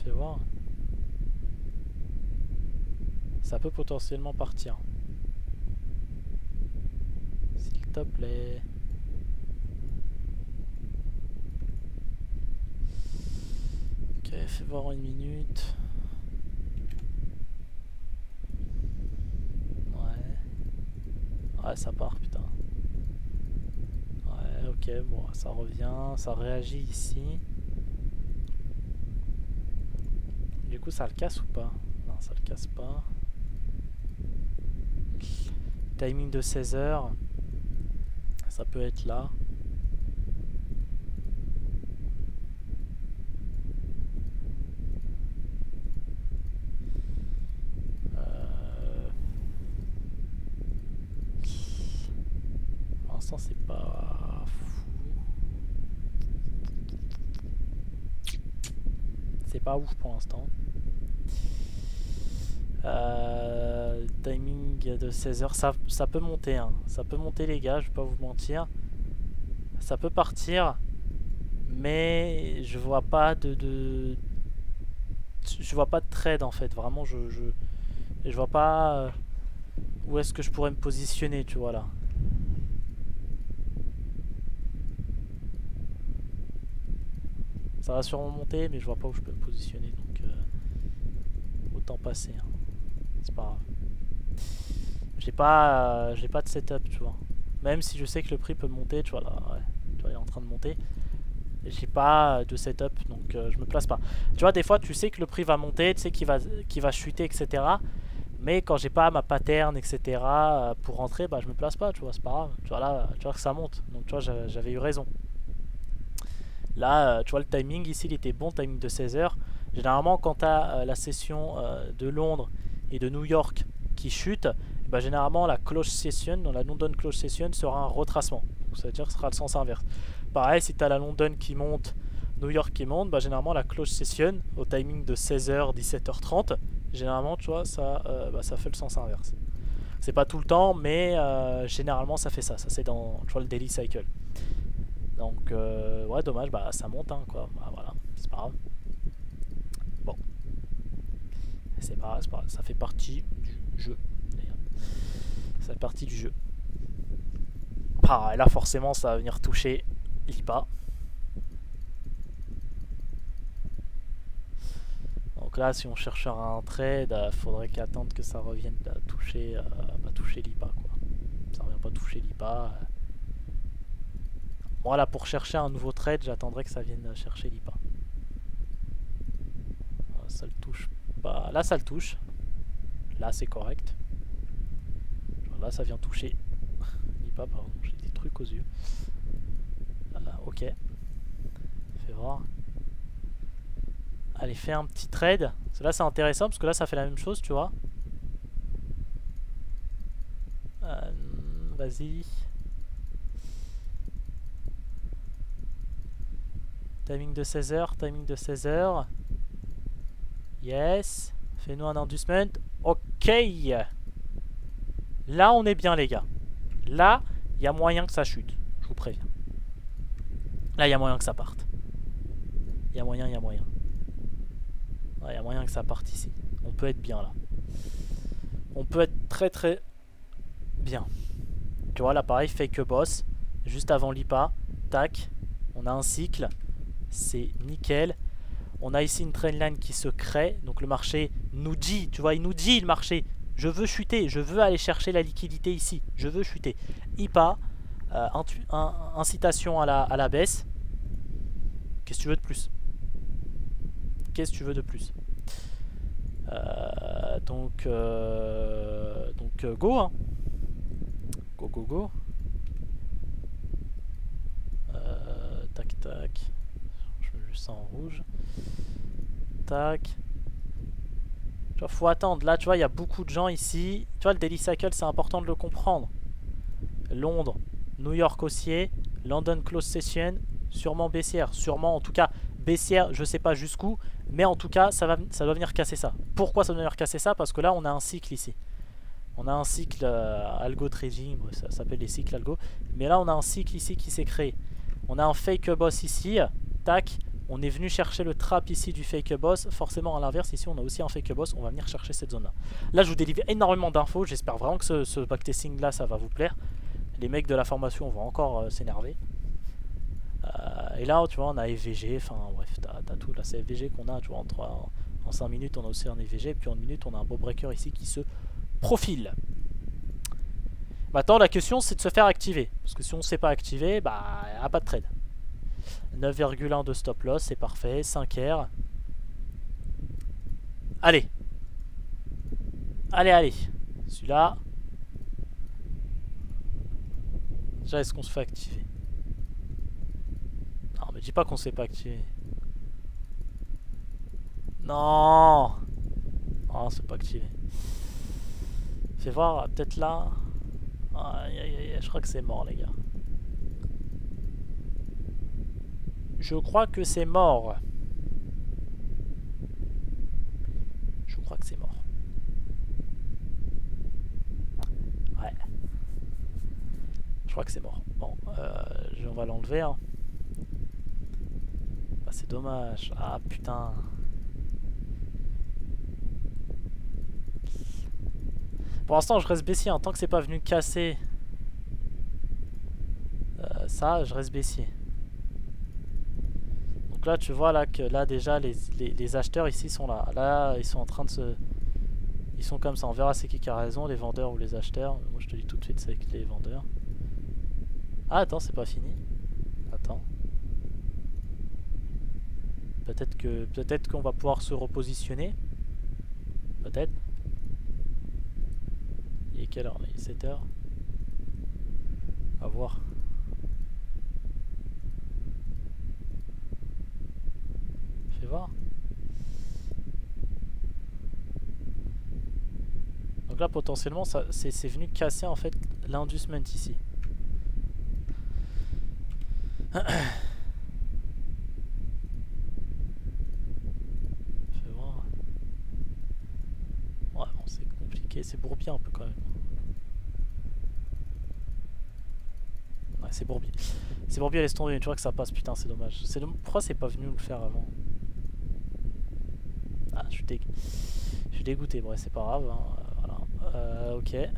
Fais voir. Ça peut potentiellement partir. S'il te plaît. Ok, fais voir en 1 minute. Ouais, ça part, putain. Ouais, ok, bon, ça revient, ça réagit ici. Du coup, ça le casse ou pas? Non, ça le casse pas. Timing de 16 heures. Ça peut être là. l'instant c'est pas fou. C'est pas ouf pour l'instant. Timing de 16h, ça peut monter, hein. Ça peut monter les gars, je vais pas vous mentir. Ça peut partir, mais je vois pas je vois pas de trade en fait. Vraiment, je vois pas où est-ce que je pourrais me positionner, tu vois là. Ça va sûrement monter, mais je vois pas où je peux me positionner, donc autant passer, hein. C'est pas grave. J'ai pas de setup, tu vois. Même si je sais que le prix peut monter, tu vois là, ouais, tu vois, il est en train de monter. J'ai pas de setup, donc je me place pas. Tu vois, des fois, tu sais que le prix va monter, tu sais qu'il va chuter, etc. Mais quand j'ai pas ma pattern, etc. Pour rentrer, bah je me place pas, tu vois, c'est pas grave. Tu vois là, tu vois que ça monte, donc tu vois, j'avais eu raison. Là, tu vois, le timing ici, il était bon, timing de 16h. Généralement, quand tu as la session de Londres et de New York qui chute, bah, généralement, la close session, dans la London close session, sera un retracement. Donc, ça veut dire que ce sera le sens inverse. Pareil, si tu as la London qui monte, New York qui monte, bah, généralement, la close session, au timing de 16h, 17h30, généralement, tu vois, ça fait le sens inverse. C'est pas tout le temps, mais généralement, ça fait ça. Ça, c'est dans, tu vois, le daily cycle. Donc, ouais, dommage, bah ça monte, hein, quoi. Bah voilà, c'est pas grave. Bon, c'est pas grave, ça fait partie du jeu. Ça fait partie du jeu. Ah, et là, forcément, ça va venir toucher l'IPA. Donc là, si on cherche un trade, faudrait qu'attendre que ça revienne à toucher, toucher l'IPA, quoi. Ça revient pas toucher l'IPA. Bon, là, pour chercher un nouveau trade, j'attendrai que ça vienne chercher l'IPA. Ça le touche pas. Là, ça le touche. Là, c'est correct. Là, ça vient toucher l'IPA, pardon, j'ai des trucs aux yeux. Ok. Fais voir. Allez, fais un petit trade. Là, c'est intéressant parce que là, ça fait la même chose, tu vois. Vas-y. Timing de 16h, timing de 16h. Yes. Fais-nous un inducement. Ok. Là, on est bien, les gars. Là, il y a moyen que ça chute. Je vous préviens. Là, il y a moyen que ça parte. Il y a moyen, il y a moyen. Ouais, il y a moyen que ça parte ici. On peut être bien, là. On peut être très, très bien. Tu vois, là, pareil, fake boss. Juste avant l'IPA. Tac. On a un cycle. C'est nickel. On a ici une trendline qui se crée. Donc le marché nous dit, tu vois, il nous dit le marché, je veux chuter, je veux aller chercher la liquidité ici, je veux chuter. IPA, incitation à la baisse. Qu'est-ce que tu veux de plus? Qu'est-ce que tu veux de plus? Donc go, hein. Go, go, go. Tac, tac. Je mets juste ça en rouge. Tac. Tu vois, faut attendre. Là, tu vois, il y a beaucoup de gens ici. Tu vois, le daily cycle, c'est important de le comprendre. Londres, New York haussier, London close session, sûrement baissière. Sûrement, en tout cas, baissière, je sais pas jusqu'où. Mais en tout cas, ça doit venir casser ça. Pourquoi ça doit venir casser ça? Parce que là, on a un cycle ici. On a un cycle algo trading. Ça s'appelle les cycles algo. Mais là, on a un cycle ici qui s'est créé. On a un fake boss ici. Tac. On est venu chercher le trap ici du fake boss. Forcément, à l'inverse, ici, on a aussi un fake boss. On va venir chercher cette zone-là. Là, je vous délivre énormément d'infos. J'espère vraiment que ce backtesting-là, ça va vous plaire. Les mecs de la formation vont encore s'énerver. Et là, tu vois, on a EVG. Enfin, bref, t'as tout. Là, c'est EVG qu'on a, tu vois, en 5 minutes, on a aussi un EVG. Et puis en 1 minute, on a un beau breaker ici qui se profile. Maintenant, la question, c'est de se faire activer. Parce que si on ne sait pas activer, bah, il n'y a pas de trade. 9,1 de stop loss, c'est parfait. 5R. Allez. Allez, allez. Celui-là. Déjà, est-ce qu'on se fait activer? Non, mais dis pas qu'on ne sait pas activer. Non. Non, c'est pas activé. Fais voir, peut-être là. Aïe, aïe, aïe, je crois que c'est mort, les gars. Je crois que c'est mort. Je crois que c'est mort. Ouais. Je crois que c'est mort. Bon, on va l'enlever. Hein. Ah, c'est dommage. Ah putain. Pour l'instant, je reste baissier. Tant que c'est pas venu casser ça, je reste baissier. Donc là, tu vois là que là déjà les acheteurs ici sont là. Là, ils sont en train de se... Ils sont comme ça. On verra c'est qui a raison, les vendeurs ou les acheteurs. Moi, je te dis tout de suite, c'est avec les vendeurs. Ah, attends, c'est pas fini. Attends. Peut-être qu'on va pouvoir se repositionner. Peut-être. Il est quelle heure? Il est 7 h. À voir. Fais voir. Donc là potentiellement c'est venu casser en fait l'inducement ici. Fais voir. Ouais bon c'est compliqué, c'est bourbier un peu quand même. Ouais c'est bourbier. C'est bourbier, laisse tomber, tu vois que ça passe, putain c'est dommage. Pourquoi c'est pas venu le faire avant? Ah je suis dégoûté, bref c'est pas grave hein. Voilà. Ok. Et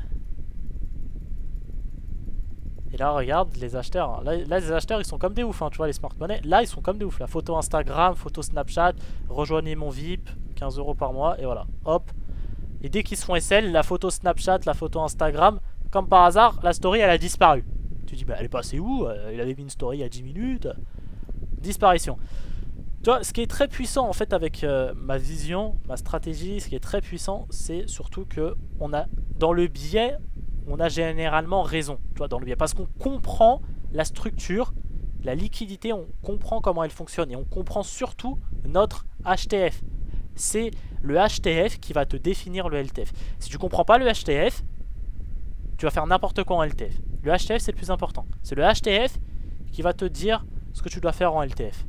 là regarde les acheteurs, là les acheteurs ils sont comme des oufs hein, tu vois les smart money, là ils sont comme des oufs, la photo Instagram, photo Snapchat, rejoignez mon VIP, 15 € par mois et voilà, hop. Et dès qu'ils se font SL, la photo Snapchat, la photo Instagram, comme par hasard, la story elle a disparu. Tu dis bah elle est passée où? Il avait mis une story il y a 10 minutes. Disparition. Tu vois, ce qui est très puissant en fait avec ma vision, ma stratégie, ce qui est très puissant, c'est surtout que on a dans le biais, on a généralement raison. Tu vois, dans le biais, parce qu'on comprend la structure, la liquidité, on comprend comment elle fonctionne et on comprend surtout notre HTF. C'est le HTF qui va te définir le LTF. Si tu comprends pas le HTF, tu vas faire n'importe quoi en LTF. Le HTF c'est le plus important. C'est le HTF qui va te dire ce que tu dois faire en LTF.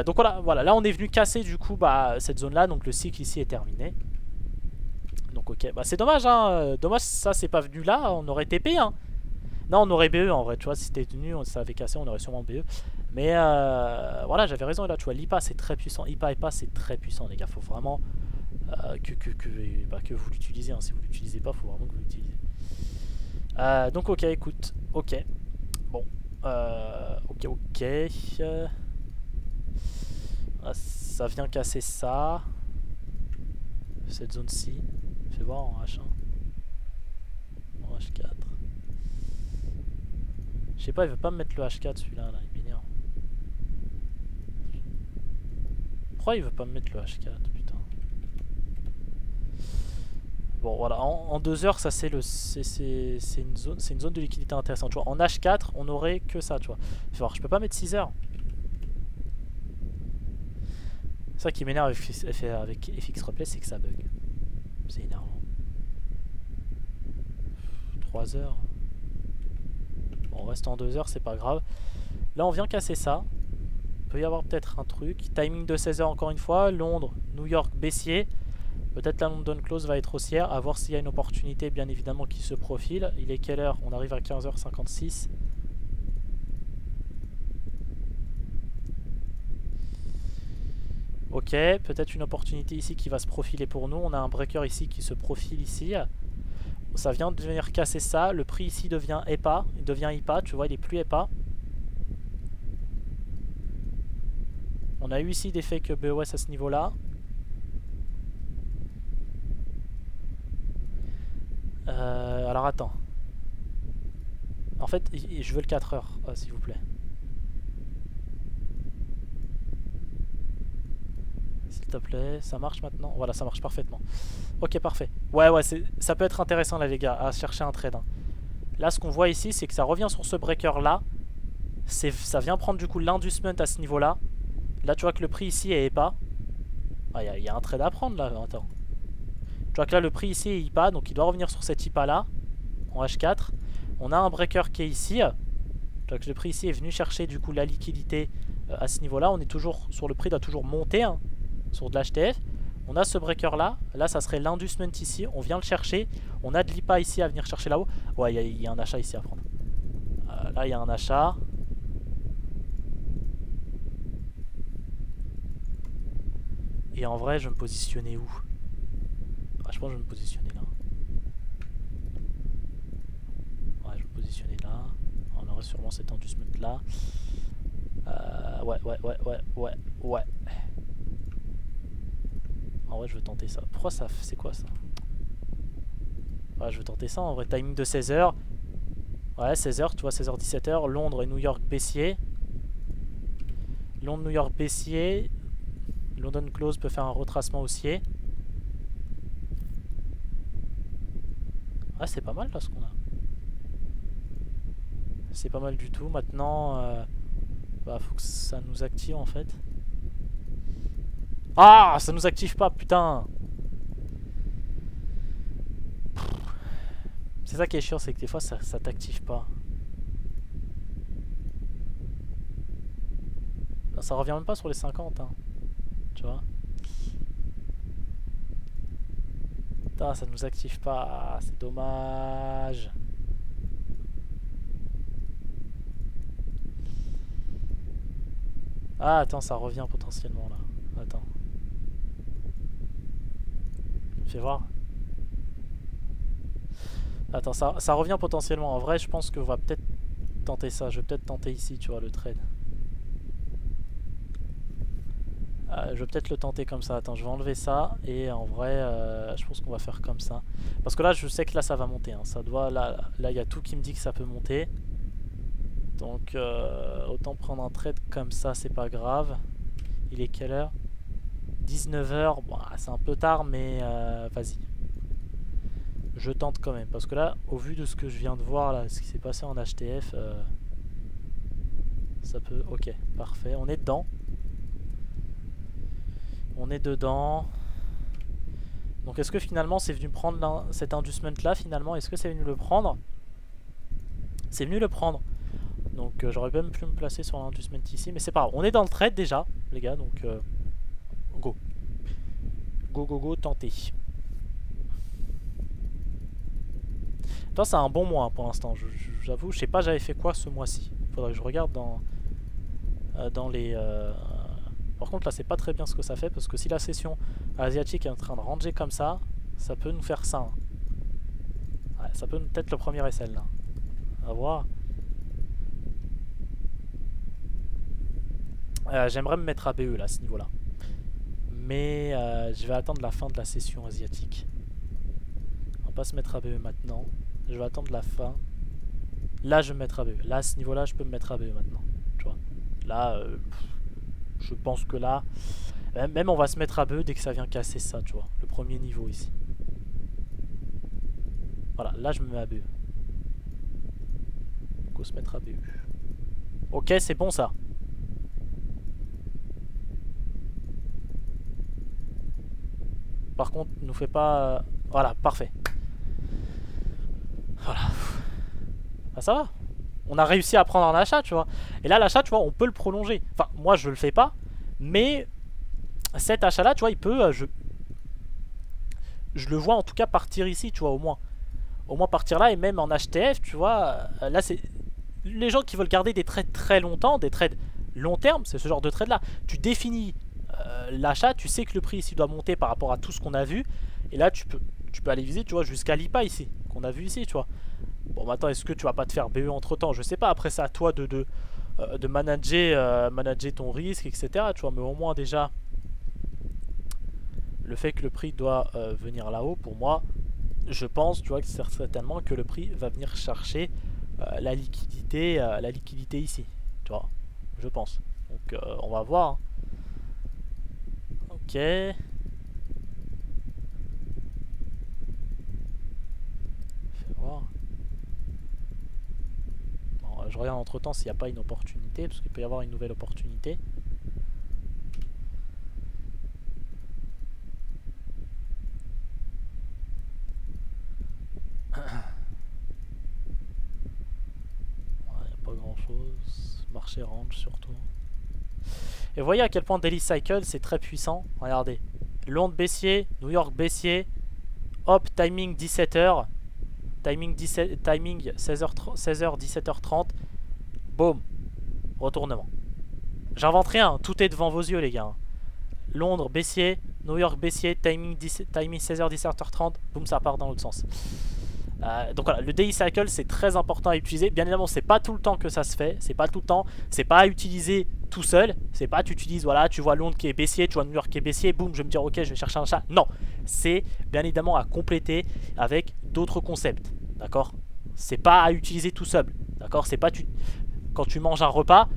Donc voilà, là on est venu casser du coup cette zone là, donc le cycle ici est terminé. Donc ok, c'est dommage hein, dommage ça c'est pas venu là, on aurait TP hein. Non on aurait BE en vrai, tu vois, si c'était venu, ça avait cassé, on aurait sûrement BE. Mais voilà, j'avais raison, et là tu vois, l'IPA c'est très puissant, IPA c'est très puissant les gars, faut vraiment que vous l'utilisez, hein. Si vous l'utilisez pas, faut vraiment que vous l'utilisez. Donc ok, écoute, ok, bon, ok. Ça vient casser ça. Cette zone-ci. Fais voir en H1. En H4. Je sais pas, il veut pas me mettre le H4 celui-là, là, il m'énerve. Pourquoi il veut pas me mettre le H4, putain? Bon voilà, en 2 heures ça c'est une zone de liquidité intéressante. Tu vois, en H4 on aurait que ça, tu vois. Fais voir, je peux pas mettre 6 heures. C'est ça qui m'énerve avec FX Replay, c'est que ça bug. C'est énervant. 3 heures. Bon, on reste en 2 heures, c'est pas grave. Là, on vient casser ça. Il peut y avoir peut-être un truc. Timing de 16 heures encore une fois. Londres, New York, baissier. Peut-être la London Close va être haussière. À voir s'il y a une opportunité, bien évidemment, qui se profile. Il est quelle heure? On arrive à 15h56. Ok, peut-être une opportunité ici qui va se profiler pour nous. On a un breaker ici qui se profile ici. Ça vient de venir casser ça. Le prix ici devient EPA. Il devient IPA, tu vois, il est plus EPA. On a eu ici des fakes BOS à ce niveau-là. Alors attends. En fait, je veux le 4 heures, s'il vous plaît. S'il te plaît, ça marche maintenant? Voilà, ça marche parfaitement. Ok, parfait. Ouais, ça peut être intéressant là les gars, à chercher un trade. Hein. Là, ce qu'on voit ici, c'est que ça revient sur ce breaker là. Ça vient prendre du coup l'inducement à ce niveau là. Là, tu vois que le prix ici est EPA. Ah, il y a un trade à prendre là, attends. Tu vois que là, le prix ici est IPA, donc il doit revenir sur cet IPA là, en H4. On a un breaker qui est ici. Tu vois que le prix ici est venu chercher du coup la liquidité à ce niveau là, on est toujours sur le prix, doit toujours monter hein, sur de l'HTF. On a ce breaker là, là ça serait l'inducement ici, on vient le chercher. On a de l'IPA ici à venir chercher là-haut. Ouais, il y a un achat ici à prendre. Là il y a un achat. Et en vrai, je vais me positionner où? Je pense que je vais me positionner là. Ouais, je vais me positionner là. On aurait sûrement cet inducement là. Ouais. En vrai, je veux tenter ça. Pourquoi ça? C'est quoi ça? Ouais, je veux tenter ça en vrai. Timing de 16h. Ouais, 16h, tu vois, 16h, 17h. Londres et New York baissier. Londres, New York baissier. London Close peut faire un retracement haussier. Ouais, c'est pas mal là ce qu'on a. C'est pas mal du tout. Maintenant, bah, faut que ça nous active en fait. Ah, ça nous active pas, putain. C'est ça qui est chiant, c'est que des fois ça t'active pas. Non, ça revient même pas sur les 50, hein. Tu vois. Putain, ça nous active pas, c'est dommage. Ah, attends, ça revient potentiellement là. Attends. Fais voir. Attends, ça revient potentiellement. En vrai, je pense qu'on va peut-être tenter ça. Je vais peut-être tenter ici, tu vois, le trade. Je vais peut-être le tenter comme ça. Attends, je vais enlever ça. Et en vrai, je pense qu'on va faire comme ça. Parce que là, je sais que là, ça va monter. Hein. Ça doit, là, il y a tout qui me dit que ça peut monter. Donc, autant prendre un trade comme ça, c'est pas grave. Il est quelle heure? 19h. Bon, c'est un peu tard, mais vas-y. Je tente quand même. Parce que là, au vu de ce que je viens de voir, là, ce qui s'est passé en HTF, ça peut... Ok, parfait. On est dedans. On est dedans. Donc est-ce que finalement c'est venu prendre cet inducement là finalement? Est-ce que c'est venu le prendre? C'est venu le prendre. Donc j'aurais même pu me placer sur l'inducement ici. Mais c'est pas grave. On est dans le trade déjà les gars. Donc go. Go, tentez. Toi c'est un bon mois hein, pour l'instant. J'avoue, je sais pas j'avais fait quoi ce mois-ci. Faudrait que je regarde dans les... Par contre là c'est pas très bien ce que ça fait. Parce que si la session asiatique est en train de ranger comme ça, ça peut nous faire ça. Hein. Ouais, ça peut peut-être le premier SL là. À voir. J'aimerais me mettre ABE là à ce niveau là. Mais je vais attendre la fin de la session asiatique. On va pas se mettre ABE maintenant. Je vais attendre la fin. Là je vais me mettre ABE. Là à ce niveau là je peux me mettre ABE maintenant. Tu vois. Là je pense que là même on va se mettre ABE dès que ça vient casser ça, tu vois. Le premier niveau ici. Voilà, là je me mets ABE. Go se mettre ABE. Ok, c'est bon ça. Par contre, nous fait pas... Voilà, parfait. Voilà. Bah ça va. On a réussi à prendre un achat, tu vois. Et là, l'achat, tu vois, on peut le prolonger. Enfin, moi, je le fais pas. Mais cet achat-là, tu vois, il peut... je le vois en tout cas partir ici, tu vois, au moins. Au moins partir là, et même en HTF, tu vois. Là, c'est... Les gens qui veulent garder des trades très longtemps, des trades long terme, c'est ce genre de trade-là. Tu définis l'achat, tu sais que le prix ici doit monter par rapport à tout ce qu'on a vu. Et là, tu peux aller viser, tu vois, jusqu'à l'IPA ici, qu'on a vu ici, tu vois. Bon, maintenant, est-ce que tu vas pas te faire BE entre temps? Je sais pas, après, c'est à toi de manager ton risque, etc. Tu vois, mais au moins, déjà, le fait que le prix doit venir là-haut, pour moi, je pense, tu vois, que certainement que le prix va venir chercher la liquidité ici, tu vois, je pense. Donc, on va voir. Hein. Ok. Fais voir. Bon, je regarde entre temps s'il n'y a pas une opportunité, parce qu'il peut y avoir une nouvelle opportunité. Il n'y a pas grand chose. Marché range surtout. Et vous voyez à quel point Daily Cycle c'est très puissant. Regardez. Londres baissier, New York baissier. Hop, timing 17h. Timing 16h, 17h30. Boum. Retournement. J'invente rien, tout est devant vos yeux les gars. Londres baissier, New York baissier, timing 16h, 17h30. Boum, ça part dans l'autre sens. Donc voilà, le daily cycle c'est très important à utiliser. Bien évidemment, c'est pas tout le temps que ça se fait. C'est pas tout le temps. C'est pas à utiliser tout seul. C'est pas tu utilises, voilà, tu vois Londres qui est baissier, tu vois New York qui est baissier, boum, je vais me dire ok, je vais chercher un chat. Non, c'est bien évidemment à compléter avec d'autres concepts. D'accord? C'est pas à utiliser tout seul. D'accord? C'est pas quand tu manges un repas,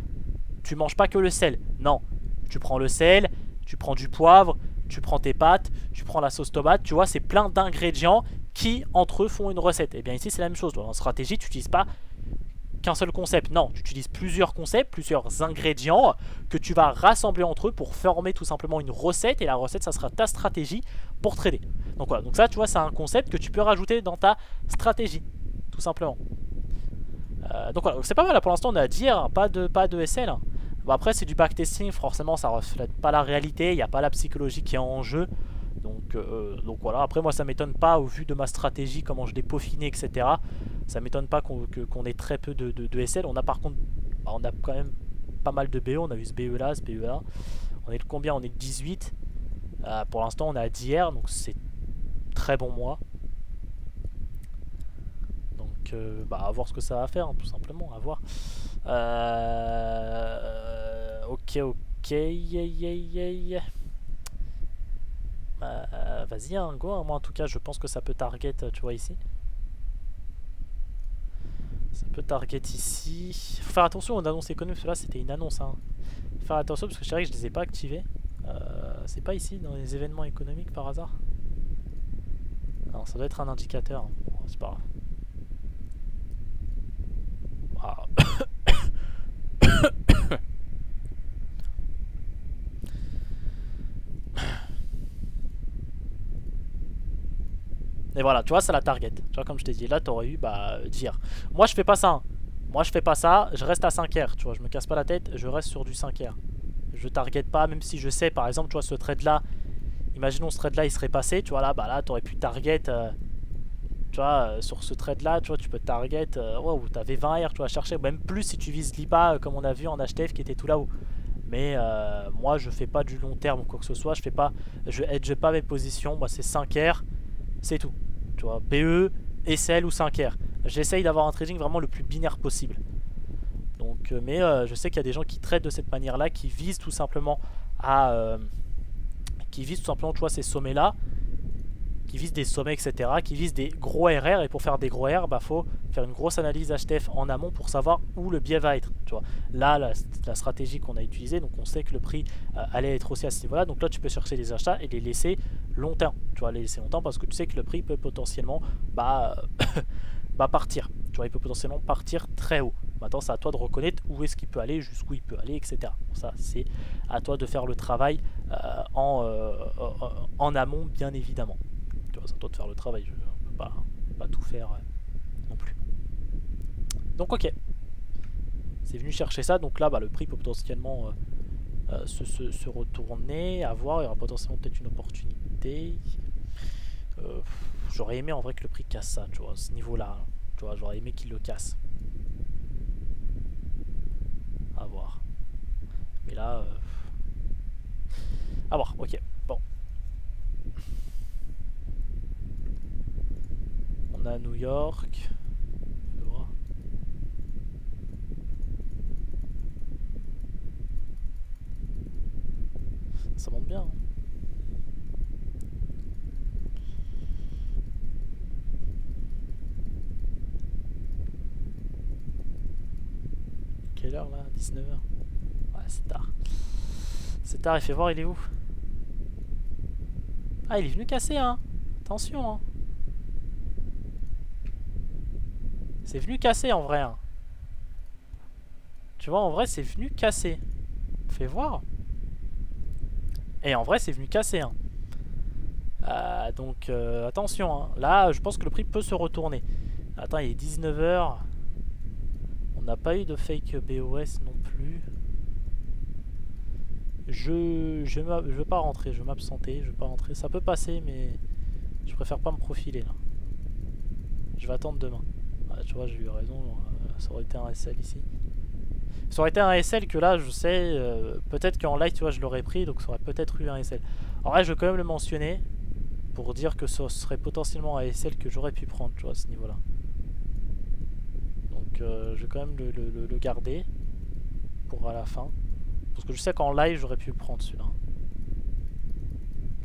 tu manges pas que le sel. Non, tu prends le sel, tu prends du poivre, tu prends tes pâtes, tu prends la sauce tomate. Tu vois, c'est plein d'ingrédients qui entre eux font une recette. Et bien ici c'est la même chose. En stratégie, tu n'utilises pas qu'un seul concept. Non, tu utilises plusieurs concepts, plusieurs ingrédients que tu vas rassembler entre eux pour former tout simplement une recette. Et la recette, ça sera ta stratégie pour trader. Donc voilà, donc ça tu vois, c'est un concept que tu peux rajouter dans ta stratégie, tout simplement. Donc voilà, c'est pas mal là pour l'instant, on a à dire, pas de SL. Bon, après c'est du backtesting, forcément ça reflète pas la réalité, il n'y a pas la psychologie qui est en jeu. Donc voilà, après moi ça m'étonne pas au vu de ma stratégie, comment je l'ai peaufiné, etc. Ça m'étonne pas qu'on ait très peu de SL. On a par contre, on a quand même pas mal de BE, on a vu ce BE là, ce BE là. On est de combien? On est de 18. Pour l'instant on est à 10R, donc c'est très bon mois. Donc bah, à voir ce que ça va faire, hein, tout simplement, à voir. Ok, vas-y, hein, go, hein. Moi en tout cas je pense que ça peut target, tu vois ici. Ça peut target ici. Faut faire attention aux annonces économiques, parce que là c'était une annonce, hein. Faut faire attention parce que je dirais que je les ai pas activés. C'est pas ici dans les événements économiques par hasard? Non, ça doit être un indicateur, hein. Bon, c'est pas grave. Ah. Et voilà, tu vois, c'est la target. Tu vois, comme je t'ai dit, là, t'aurais eu, bah, dire. Moi, je fais pas ça. Hein. Moi, je fais pas ça. Je reste à 5R. Tu vois, je me casse pas la tête. Je reste sur du 5R. Je target pas, même si je sais, par exemple, tu vois, ce trade-là. Imaginons ce trade-là, il serait passé. Tu vois, là, bah, là, t'aurais pu target. Tu vois, sur ce trade-là, tu vois, tu peux target. Wow, t'avais 20R, tu vas chercher. Même plus si tu vises l'IPA, comme on a vu en HTF, qui était tout là-haut. Mais moi, je fais pas du long terme ou quoi que ce soit. Je fais pas. Je hedge pas mes positions. Moi, c'est 5R. C'est tout. Tu vois, BE, SL ou 5R. J'essaye d'avoir un trading vraiment le plus binaire possible. Donc, mais je sais qu'il y a des gens qui traitent de cette manière-là, qui visent tout simplement à... tu vois, ces sommets-là. Qui visent des sommets, etc. Qui visent des gros RR. Et pour faire des gros RR, bah, faut faire une grosse analyse HTF en amont pour savoir où le biais va être. Tu vois. Là, la stratégie qu'on a utilisée, donc on sait que le prix allait être aussi à ce niveau-là. Donc là, tu peux chercher des achats et les laisser longtemps. Tu vois, les laisser longtemps parce que tu sais que le prix peut potentiellement partir. Tu vois, il peut potentiellement partir très haut. Maintenant, c'est à toi de reconnaître où est-ce qu'il peut aller, jusqu'où il peut aller, etc. Bon, ça, c'est à toi de faire le travail en amont, bien évidemment. Tu vois, c'est à toi de faire le travail. Je ne peux pas tout faire non plus. Donc, ok. C'est venu chercher ça. Donc là, bah, le prix peut potentiellement se retourner. À voir. Il y aura potentiellement peut-être une opportunité. J'aurais aimé en vrai que le prix casse ça. Tu vois, à ce niveau-là. Tu vois, j'aurais aimé qu'il le casse. À voir. Mais là... à voir. Ok. Bon. On a New York. Je vais voir. Ça monte bien. Hein. Quelle heure là? 19h. Ouais, c'est tard. C'est tard, il fait voir, il est où? Ah, il est venu casser, hein. Attention, hein. C'est venu casser en vrai. Hein. Tu vois, en vrai, c'est venu casser. Fais voir. Et en vrai, c'est venu casser. Hein. Donc, attention. Hein. Là, je pense que le prix peut se retourner. Attends, il est 19h. On n'a pas eu de fake BOS non plus. Je veux pas rentrer, je veux m'absenter, je veux pas rentrer. Ça peut passer, mais je préfère pas me profiler là. Je vais attendre demain. Ouais, tu vois, j'ai eu raison, ça aurait été un SL ici. Ça aurait été un SL que là, je sais, peut-être qu'en live, tu vois, je l'aurais pris, donc ça aurait peut-être eu un SL. Alors là, je vais quand même le mentionner pour dire que ce serait potentiellement un SL que j'aurais pu prendre, tu vois, à ce niveau-là. Donc je vais quand même le garder pour à la fin. Parce que je sais qu'en live, j'aurais pu le prendre celui-là.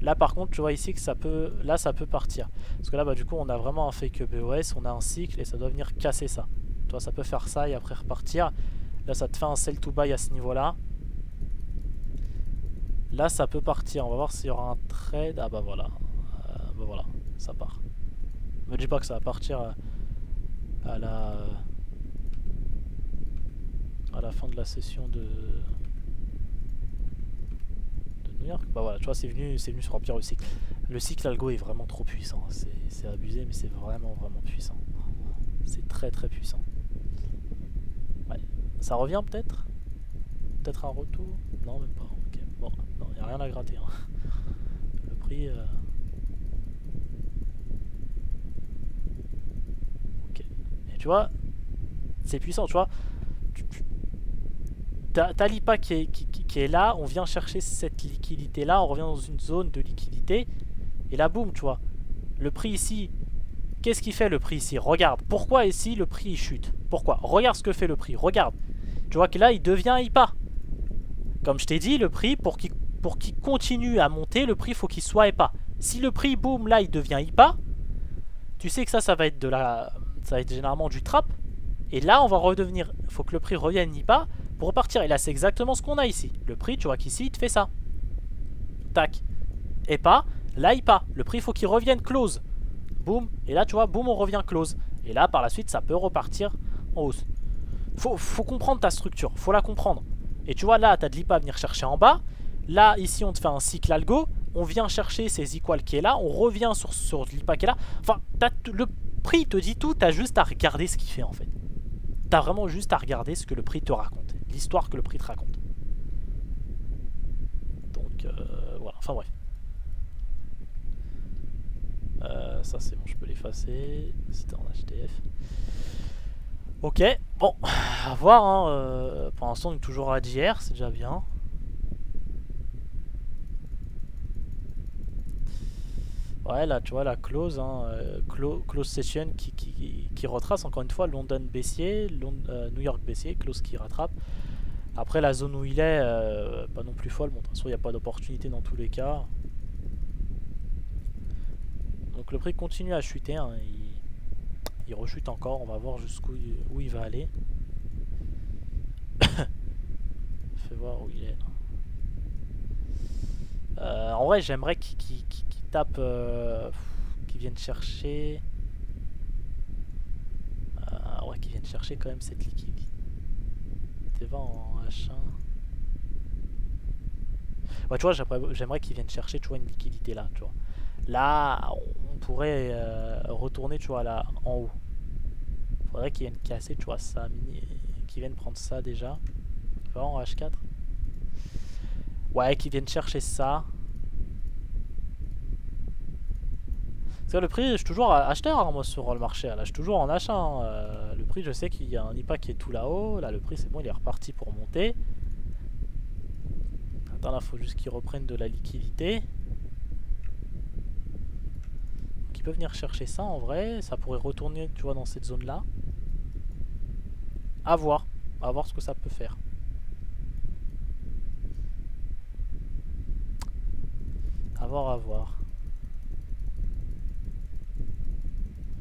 Là par contre tu vois ici que ça peut, là ça peut partir. Parce que là bah du coup on a vraiment un fake BOS, on a un cycle et ça doit venir casser ça. Tu vois ça peut faire ça et après repartir. Là ça te fait un sell to buy à ce niveau là. Là ça peut partir, on va voir s'il y aura un trade. Ah bah voilà, bah voilà, ça part. Me dis pas que ça va partir à la fin de la session de New York. Bah voilà, tu vois, c'est venu se remplir le cycle. Le cycle algo est vraiment trop puissant. C'est abusé, mais c'est vraiment puissant. C'est très puissant. Ouais. Ça revient peut-être. Peut-être un retour. Non, même pas. Ok. Bon, non, y a rien à gratter. Hein. Le prix. Ok. Et tu vois, c'est puissant. Tu vois. T'as l'IPA qui est là, on vient chercher cette liquidité là, on revient dans une zone de liquidité, et là boum, tu vois, le prix ici, qu'est-ce qu'il fait le prix ici? Regarde, pourquoi ici le prix il chute? Pourquoi? Regarde ce que fait le prix, regarde, tu vois que là il devient IPA. Comme je t'ai dit, le prix, pour qu'il continue à monter, le prix faut qu'il soit IPA. Si le prix boum là il devient IPA, tu sais que ça va être ça va être généralement du trap, et là on va redevenir, faut que le prix revienne IPA pour repartir. Et là c'est exactement ce qu'on a ici. Le prix, tu vois qu'ici il te fait ça. Tac. Et pas, là il pas. Le prix faut qu'il revienne close. Boum. Et là tu vois, boum on revient close. Et là par la suite ça peut repartir en hausse. Faut comprendre ta structure. Faut la comprendre. Et tu vois là t'as de l'IPA à venir chercher en bas. Là ici on te fait un cycle algo. On vient chercher ces equals qui est là. On revient sur l'IPA qui est là. Enfin le prix te dit tout. T'as juste à regarder ce qu'il fait en fait. T'as vraiment juste à regarder ce que le prix te raconte. L'histoire que le prix te raconte. Donc voilà, enfin bref. Ça c'est bon, je peux l'effacer. C'était en HTF. Ok, bon, à voir. Hein, pour l'instant, on est toujours à JR, c'est déjà bien. Ouais, là tu vois la close, hein, close session qui retrace encore une fois London baissier, New York baissier, close qui rattrape. Après la zone où il est, pas non plus folle, bon de toute façon il n'y a pas d'opportunité dans tous les cas. Donc le prix continue à chuter, hein, il rechute encore, on va voir jusqu'où où il va aller. Fais voir où il est là. En vrai j'aimerais qu'il tape, qu'il vienne chercher... ouais, qu'il vienne chercher quand même cette liquidité. Va en H1. Ouais, tu vois, j'aimerais qu'ils viennent chercher, tu vois, une liquidité là, tu vois. Là, on pourrait retourner, tu vois, là, en haut. Faudrait qu'ils viennent casser, tu vois, ça, qu'ils viennent prendre ça déjà. Va en H4. Ouais, qu'ils viennent chercher ça. Parce que le prix, je suis toujours acheteur, hein, moi, sur le marché. Là, je suis toujours en H1. Le prix, je sais qu'il y a un IPA qui est tout là-haut. Là, le prix, c'est bon, il est reparti pour monter. Attends, là, il faut juste qu'ils reprennent de la liquidité. Donc, ils peuvent venir chercher ça, en vrai. Ça pourrait retourner, tu vois, dans cette zone-là. À voir ce que ça peut faire. À voir.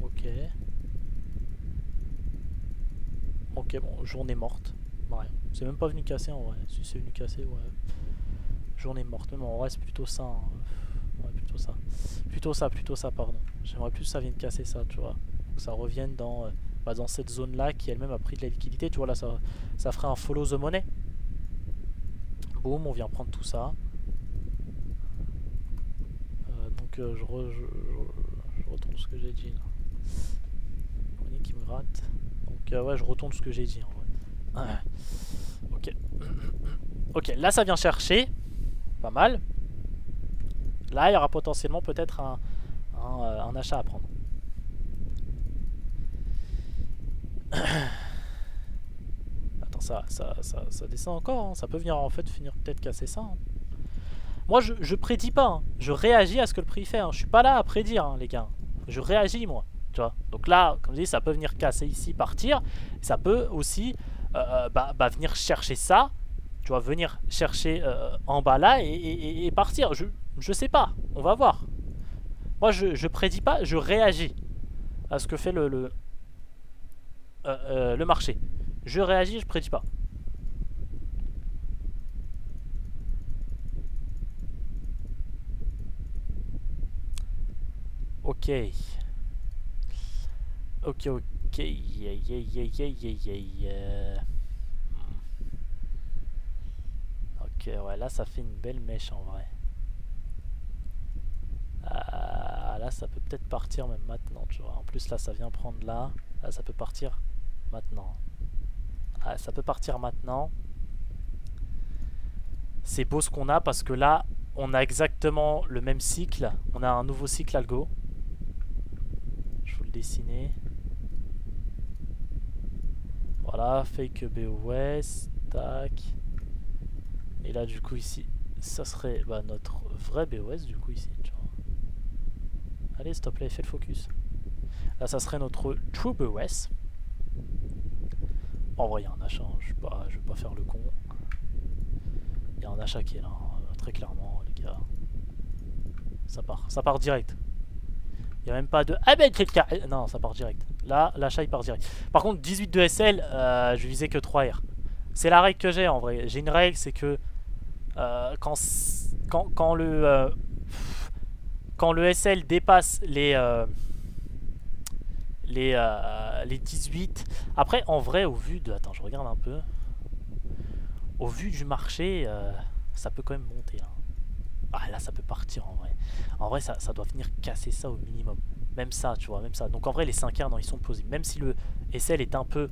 Ok. Ok, bon, journée morte. Ouais. C'est même pas venu casser en vrai. Si c'est venu casser, ouais. Journée morte. Mais en vrai, c'est plutôt ça. Hein. Ouais, plutôt ça, pardon. J'aimerais plus que ça vienne casser ça, tu vois. Que ça revienne dans cette zone-là qui elle-même a pris de la liquidité. Tu vois, là, ça ferait un follow the money. Boum, on vient prendre tout ça. Donc, je retourne ce que j'ai dit là. Qui me gratte. Donc ouais, je retourne ce que j'ai dit en vrai. Ok. Ok, là ça vient chercher. pas mal. Là, il y aura potentiellement peut-être un achat à prendre. Attends, ça descend encore. Hein. Ça peut venir en fait finir peut-être casser ça. Hein. Moi, je prédis pas. Hein. Je réagis à ce que le prix fait. Hein. Je suis pas là à prédire, hein, les gars. Je réagis, moi. Tu vois. Donc là, comme je dis, ça peut venir casser ici, partir. Ça peut aussi venir chercher ça. Tu vois, venir chercher en bas là et partir. Je sais pas. On va voir. Moi, je prédis pas. Je réagis à ce que fait le marché. Je réagis, je prédis pas. Ok. Ok. Ok, ouais, là ça fait une belle mèche en vrai. Là ça peut peut-être partir même maintenant, tu vois. En plus là ça vient prendre là. Là ça peut partir maintenant. Ça peut partir maintenant. C'est beau ce qu'on a parce que là on a exactement le même cycle. On a un nouveau cycle algo. Je vous le dessiner. Voilà, fake BOS, tac. Et là du coup ici, ça serait notre vrai BOS du coup ici, tu vois. Allez, s'il te plaît, fais le focus. Là ça serait notre true BOS. En vrai, il y a un achat, hein. Je vais pas faire le con. Il y a un achat qui est là, hein. Très clairement, les gars. Ça part direct. Il n'y a même pas de... Ah ben, non, ça part direct. Là, l'achat, il part direct. Par contre, 18 de SL, je visais que 3R. C'est la règle que j'ai, en vrai. J'ai une règle, c'est que... quand le SL dépasse les 18... Après, en vrai, au vu de... Attends, je regarde un peu. Au vu du marché, ça peut quand même monter. Hein. Ah, là, ça peut partir, en vrai. En vrai, ça doit venir casser ça au minimum. Même ça, tu vois, même ça. Donc, en vrai, les 5R, non, ils sont plausibles. Même si le SL est un peu...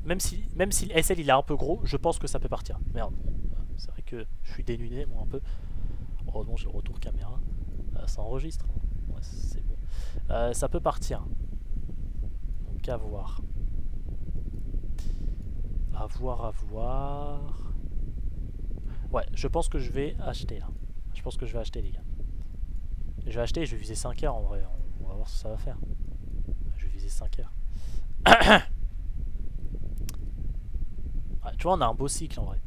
même si le SL, il est un peu gros, je pense que ça peut partir. Merde. C'est vrai que je suis dénudé, moi, un peu. Heureusement, j'ai le retour caméra. Ça enregistre. Hein. Ouais, c'est bon. Ça peut partir. Donc, à voir. À voir. Ouais, je pense que je vais acheter, là. Je pense que je vais acheter, les gars. Je vais acheter et je vais viser 5R, en vrai. On va voir ce que ça va faire. Je vais viser 5R. Ouais, tu vois, on a un beau cycle, en vrai.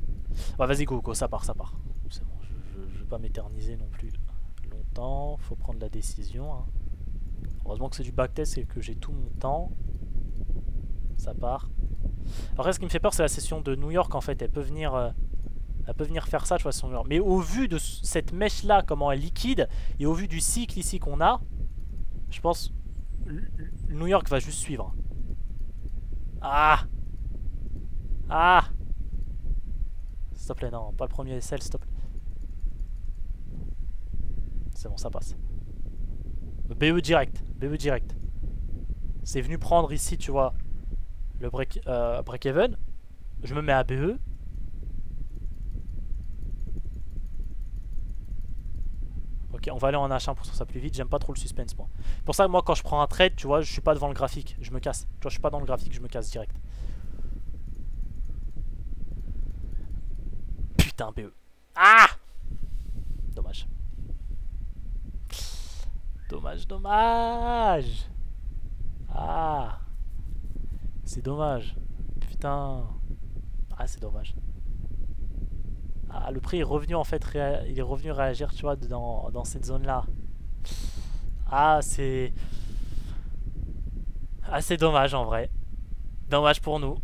Ouais, vas-y, go, ça part. C'est bon, je vais pas m'éterniser non plus longtemps. Faut prendre la décision. Hein. Heureusement que c'est du backtest et que j'ai tout mon temps. Ça part. Après, ce qui me fait peur, c'est la session de New York, en fait. Elle peut venir faire ça, tu vois, sur New York. Mais au vu de cette mèche-là, comment elle est liquide, et au vu du cycle ici qu'on a, je pense New York va juste suivre. Ah! S'il te plaît, non, pas le premier SL, s'il te plaît. C'est bon, ça passe. BE direct. C'est venu prendre ici, tu vois, le break-even. Je me mets à BE. Ok, on va aller en H1 pour ça plus vite. J'aime pas trop le suspense, moi. Pour ça, moi, quand je prends un trade, tu vois, je suis pas devant le graphique. Je me casse. Tu vois, je suis pas dans le graphique, je me casse direct. Putain, BE. Ah! Dommage. Dommage. Ah! C'est dommage. Putain. Ah, c'est dommage. Ah, le prix est revenu en fait, il est revenu réagir, tu vois, dans cette zone-là. Ah, c'est... Ah, c'est dommage en vrai. Dommage pour nous.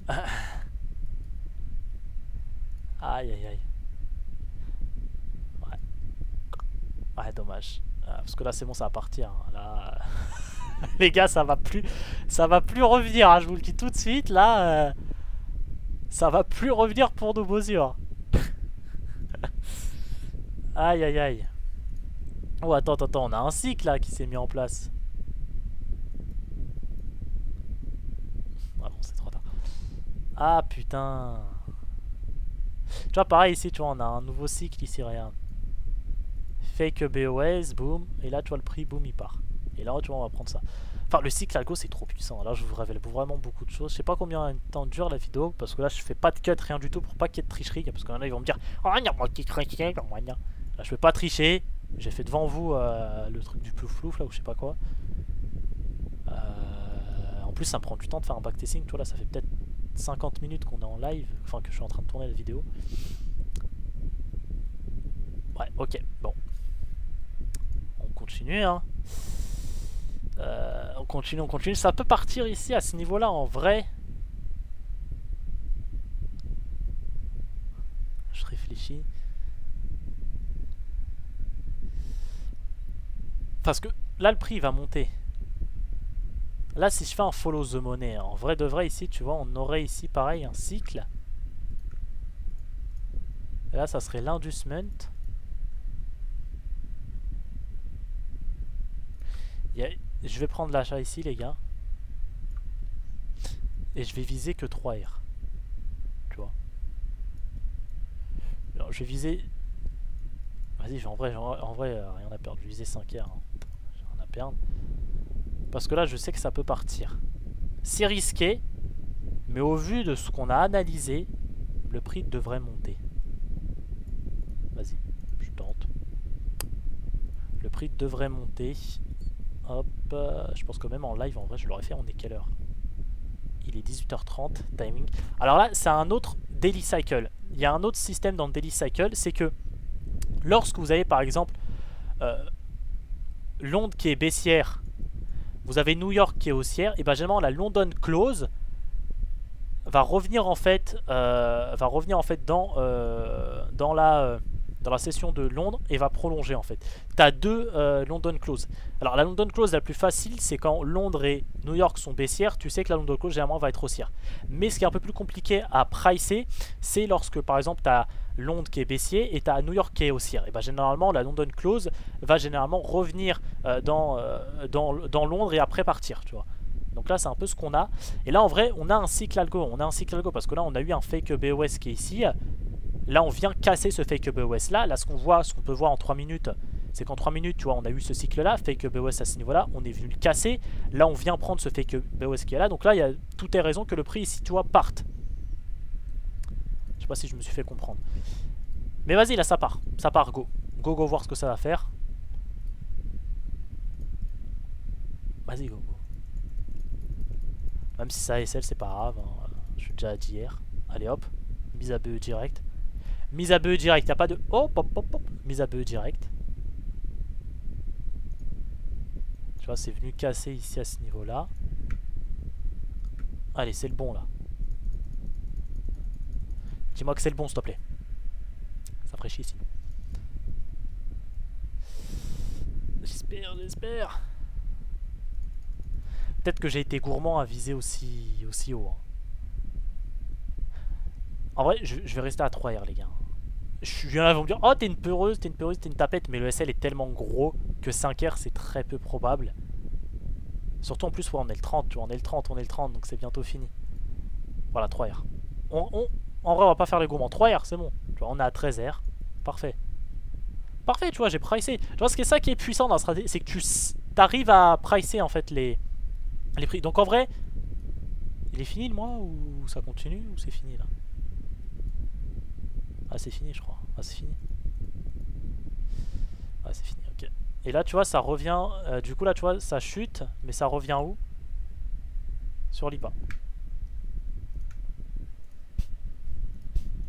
Aïe, aïe, aïe. Ouais. Ouais, dommage. Parce que là, c'est bon, ça va partir. Hein. Là... Les gars, ça va plus revenir, hein, je vous le dis tout de suite. Là, ça va plus revenir pour nos beaux yeux. Hein. Aïe, aïe, aïe. Oh, attends, on a un cycle là qui s'est mis en place. Ah bon, c'est trop tard. Ah putain. Tu vois, pareil ici, tu vois, on a un nouveau cycle ici, regarde. fake BOS, boum, et là tu vois le prix, boum, il part. Et là tu vois on va prendre ça. Enfin le cycle algo c'est trop puissant, là je vous révèle vraiment beaucoup de choses. Je sais pas combien de temps dure la vidéo, parce que là je fais pas de cut, rien du tout pour pas qu'il y ait de tricherie, parce qu'il y en a ils vont me dire oh il y a pas de tricherie, là je peux pas tricher, j'ai fait devant vous le truc du plouf-plouf là ou je sais pas quoi. En plus ça me prend du temps de faire un backtesting, tu vois là ça fait peut-être 50 minutes qu'on est en live, enfin que je suis en train de tourner la vidéo. Ouais, ok, bon. On continue, hein. On continue. Ça peut partir ici à ce niveau-là en vrai. Je réfléchis. Parce que là, le prix va monter. Là, si je fais un follow the money, en vrai de vrai, ici, tu vois, on aurait ici pareil un cycle. Et là, ça serait l'inducement. Je vais prendre l'achat ici, les gars. Et je vais viser que 3R. Tu vois. Alors, je vais viser... Vas-y, en vrai, rien à perdre. Je vais viser 5R. Hein. J'ai rien à perdre. Parce que là, je sais que ça peut partir. C'est risqué. Mais au vu de ce qu'on a analysé, le prix devrait monter. Vas-y, je tente. Le prix devrait monter. Hop, je pense que même en live, en vrai, je l'aurais fait. On est quelle heure? Il est 18h30, timing. Alors là, c'est un autre daily cycle. Il y a un autre système dans le daily cycle, c'est que lorsque vous avez par exemple Londres qui est baissière, vous avez New York qui est haussière, et bien généralement la London close va revenir en fait, dans la session de Londres et va prolonger en fait. Tu as deux London close. Alors la London close la plus facile, c'est quand Londres et New York sont baissières, tu sais que la London close généralement va être haussière. Mais ce qui est un peu plus compliqué à pricer, c'est lorsque par exemple tu as Londres qui est baissier et tu as New York qui est haussière. Et ben généralement la London close va généralement revenir dans Londres et après partir, tu vois. Donc là c'est un peu ce qu'on a. Et là en vrai on a un cycle algo. Parce que là on a eu un fake BOS qui est ici. Là on vient casser ce fake BOS là. Là ce qu'on peut voir en 3 minutes, c'est qu'en 3 minutes tu vois on a eu ce cycle là, fake BOS à ce niveau là, on est venu le casser. Là on vient prendre ce fake BOS qui est là. Donc là il y a toutes les raisons que le prix ici tu vois parte. Je sais pas si je me suis fait comprendre. Mais vas-y là ça part, go. Go voir ce que ça va faire. Vas-y go. Même si ça ASL c'est pas grave, hein. Je suis déjà dit hier. Allez hop, mise à BE direct. Mise à BE direct, y a pas de... Hop. Mise à BE direct. Tu vois c'est venu casser ici à ce niveau là. Allez c'est le bon là. Dis-moi que c'est le bon s'il te plaît. Ça ferait chier sinon. J'espère. Peut-être que j'ai été gourmand à viser aussi haut. Hein. En vrai, je vais rester à 3R les gars. Je viens là, ils vont me dire oh t'es une peureuse, t'es une tapette. Mais le SL est tellement gros que 5R c'est très peu probable. Surtout en plus ouais, on est le 30, tu vois, on est le 30 donc c'est bientôt fini. Voilà 3R. En vrai on va pas faire les gourmands. 3R c'est bon. Tu vois, on est à 13R. Parfait. Parfait tu vois j'ai pricé. Tu vois ce qui est ça qui est puissant dans la stratégie, c'est que tu arrives à pricer en fait les prix. Donc en vrai, il est fini le mois ou ça continue ou c'est fini là? Ah c'est fini je crois. Ah c'est fini. Ah c'est fini, ok. Et là tu vois ça revient, du coup là tu vois ça chute, mais ça revient où? Sur l'IPA.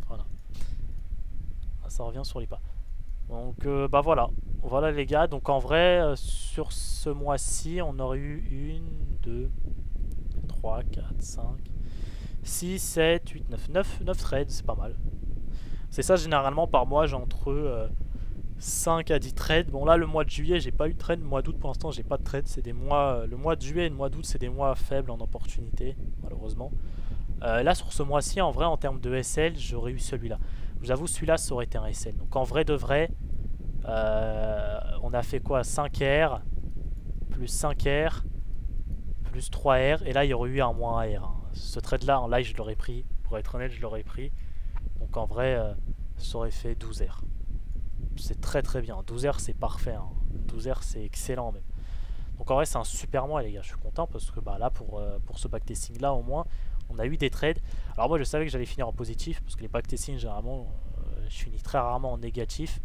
Voilà. Ah, ça revient sur l'IPA. Donc bah voilà. Voilà les gars, donc en vrai sur ce mois-ci on aurait eu 1, 2, 3, 4, 5, 6, 7, 8, 9 trades, c'est pas mal. C'est ça généralement par mois j'ai entre 5 à 10 trades. Bon là le mois de juillet j'ai pas eu de trade, le mois d'août pour l'instant j'ai pas de trade. C'est des mois, le mois de juillet et le mois d'août c'est des mois faibles en opportunité malheureusement. Là sur ce mois-ci en vrai en termes de SL j'aurais eu celui-là. Je vous avoue celui-là ça aurait été un SL. Donc en vrai de vrai on a fait quoi? 5R plus 5R plus 3R et là il y aurait eu un moins 1R hein. Ce trade là en live je l'aurais pris, pour être honnête je l'aurais pris. Donc en vrai ça aurait fait 12R. c'est très très bien. 12 heures c'est parfait, hein. 12 heures c'est excellent même. Donc en vrai c'est un super mois les gars, je suis content parce que bah, là pour ce backtesting là au moins on a eu des trades. Alors moi je savais que j'allais finir en positif parce que les backtestings généralement je finis très rarement en négatif.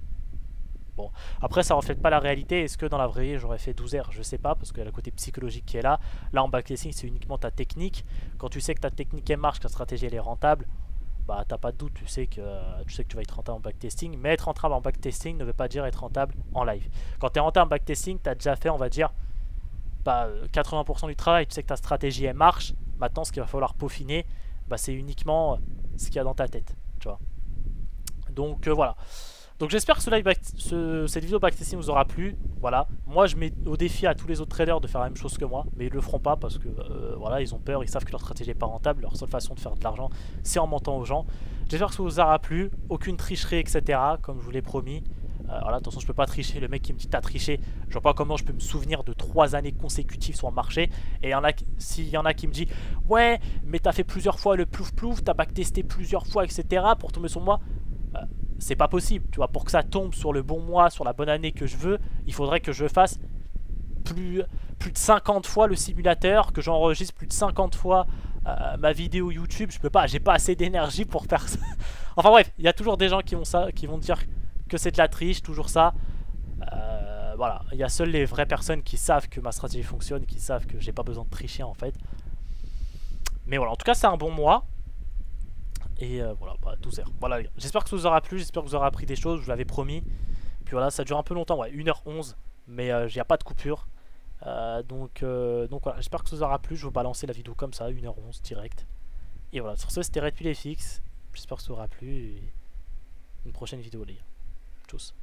Bon, après ça reflète pas la réalité. Est-ce que dans la vraie vie j'aurais fait 12 heures? Je sais pas, parce qu'il y a le côté psychologique qui est là. Là en backtesting c'est uniquement ta technique. Quand tu sais que ta technique elle marche, que ta stratégie elle est rentable, bah t'as pas de doute, tu sais que tu vas être rentable en backtesting. Mais être rentable en backtesting ne veut pas dire être rentable en live. Quand tu es rentable en backtesting, tu as déjà fait on va dire bah, 80% du travail. Tu sais que ta stratégie elle marche. Maintenant ce qu'il va falloir peaufiner, bah, c'est uniquement ce qu'il y a dans ta tête, tu vois. Donc voilà. Donc j'espère que cette vidéo backtesting vous aura plu. Voilà, moi je mets au défi à tous les autres traders de faire la même chose que moi, mais ils le feront pas parce que voilà, ils ont peur, ils savent que leur stratégie n'est pas rentable. Leur seule façon de faire de l'argent, c'est en mentant aux gens. J'espère que ça vous aura plu, aucune tricherie, etc. Comme je vous l'ai promis. Voilà, attention, je peux pas tricher. Le mec qui me dit t'as triché, je vois pas comment je peux me souvenir de 3 années consécutives sur le marché. Et s'il y en a qui me dit ouais, mais t'as fait plusieurs fois le plouf plouf, t'as backtesté plusieurs fois, etc. pour tomber sur moi. C'est pas possible, tu vois, pour que ça tombe sur le bon mois, sur la bonne année que je veux, il faudrait que je fasse plus de 50 fois le simulateur, que j'enregistre plus de 50 fois ma vidéo YouTube. Je peux pas, j'ai pas assez d'énergie pour faire ça. Enfin bref, il y a toujours des gens qui vont dire que c'est de la triche, toujours ça. Voilà, il y a seuls les vraies personnes qui savent que ma stratégie fonctionne, qui savent que j'ai pas besoin de tricher en fait. Mais voilà, en tout cas c'est un bon mois. Et voilà, bah, 12 heures. Voilà, j'espère que ça vous aura plu, j'espère que vous aurez appris des choses, je vous l'avais promis. Puis voilà, ça dure un peu longtemps, ouais, 1h11, mais il n'y a pas de coupure. Donc voilà, j'espère que ça vous aura plu, je vais vous balancer la vidéo comme ça, 1h11 direct. Et voilà, sur ce, c'était RedPillFX, j'espère que ça vous aura plu. Et une prochaine vidéo, les gars. Tchuss.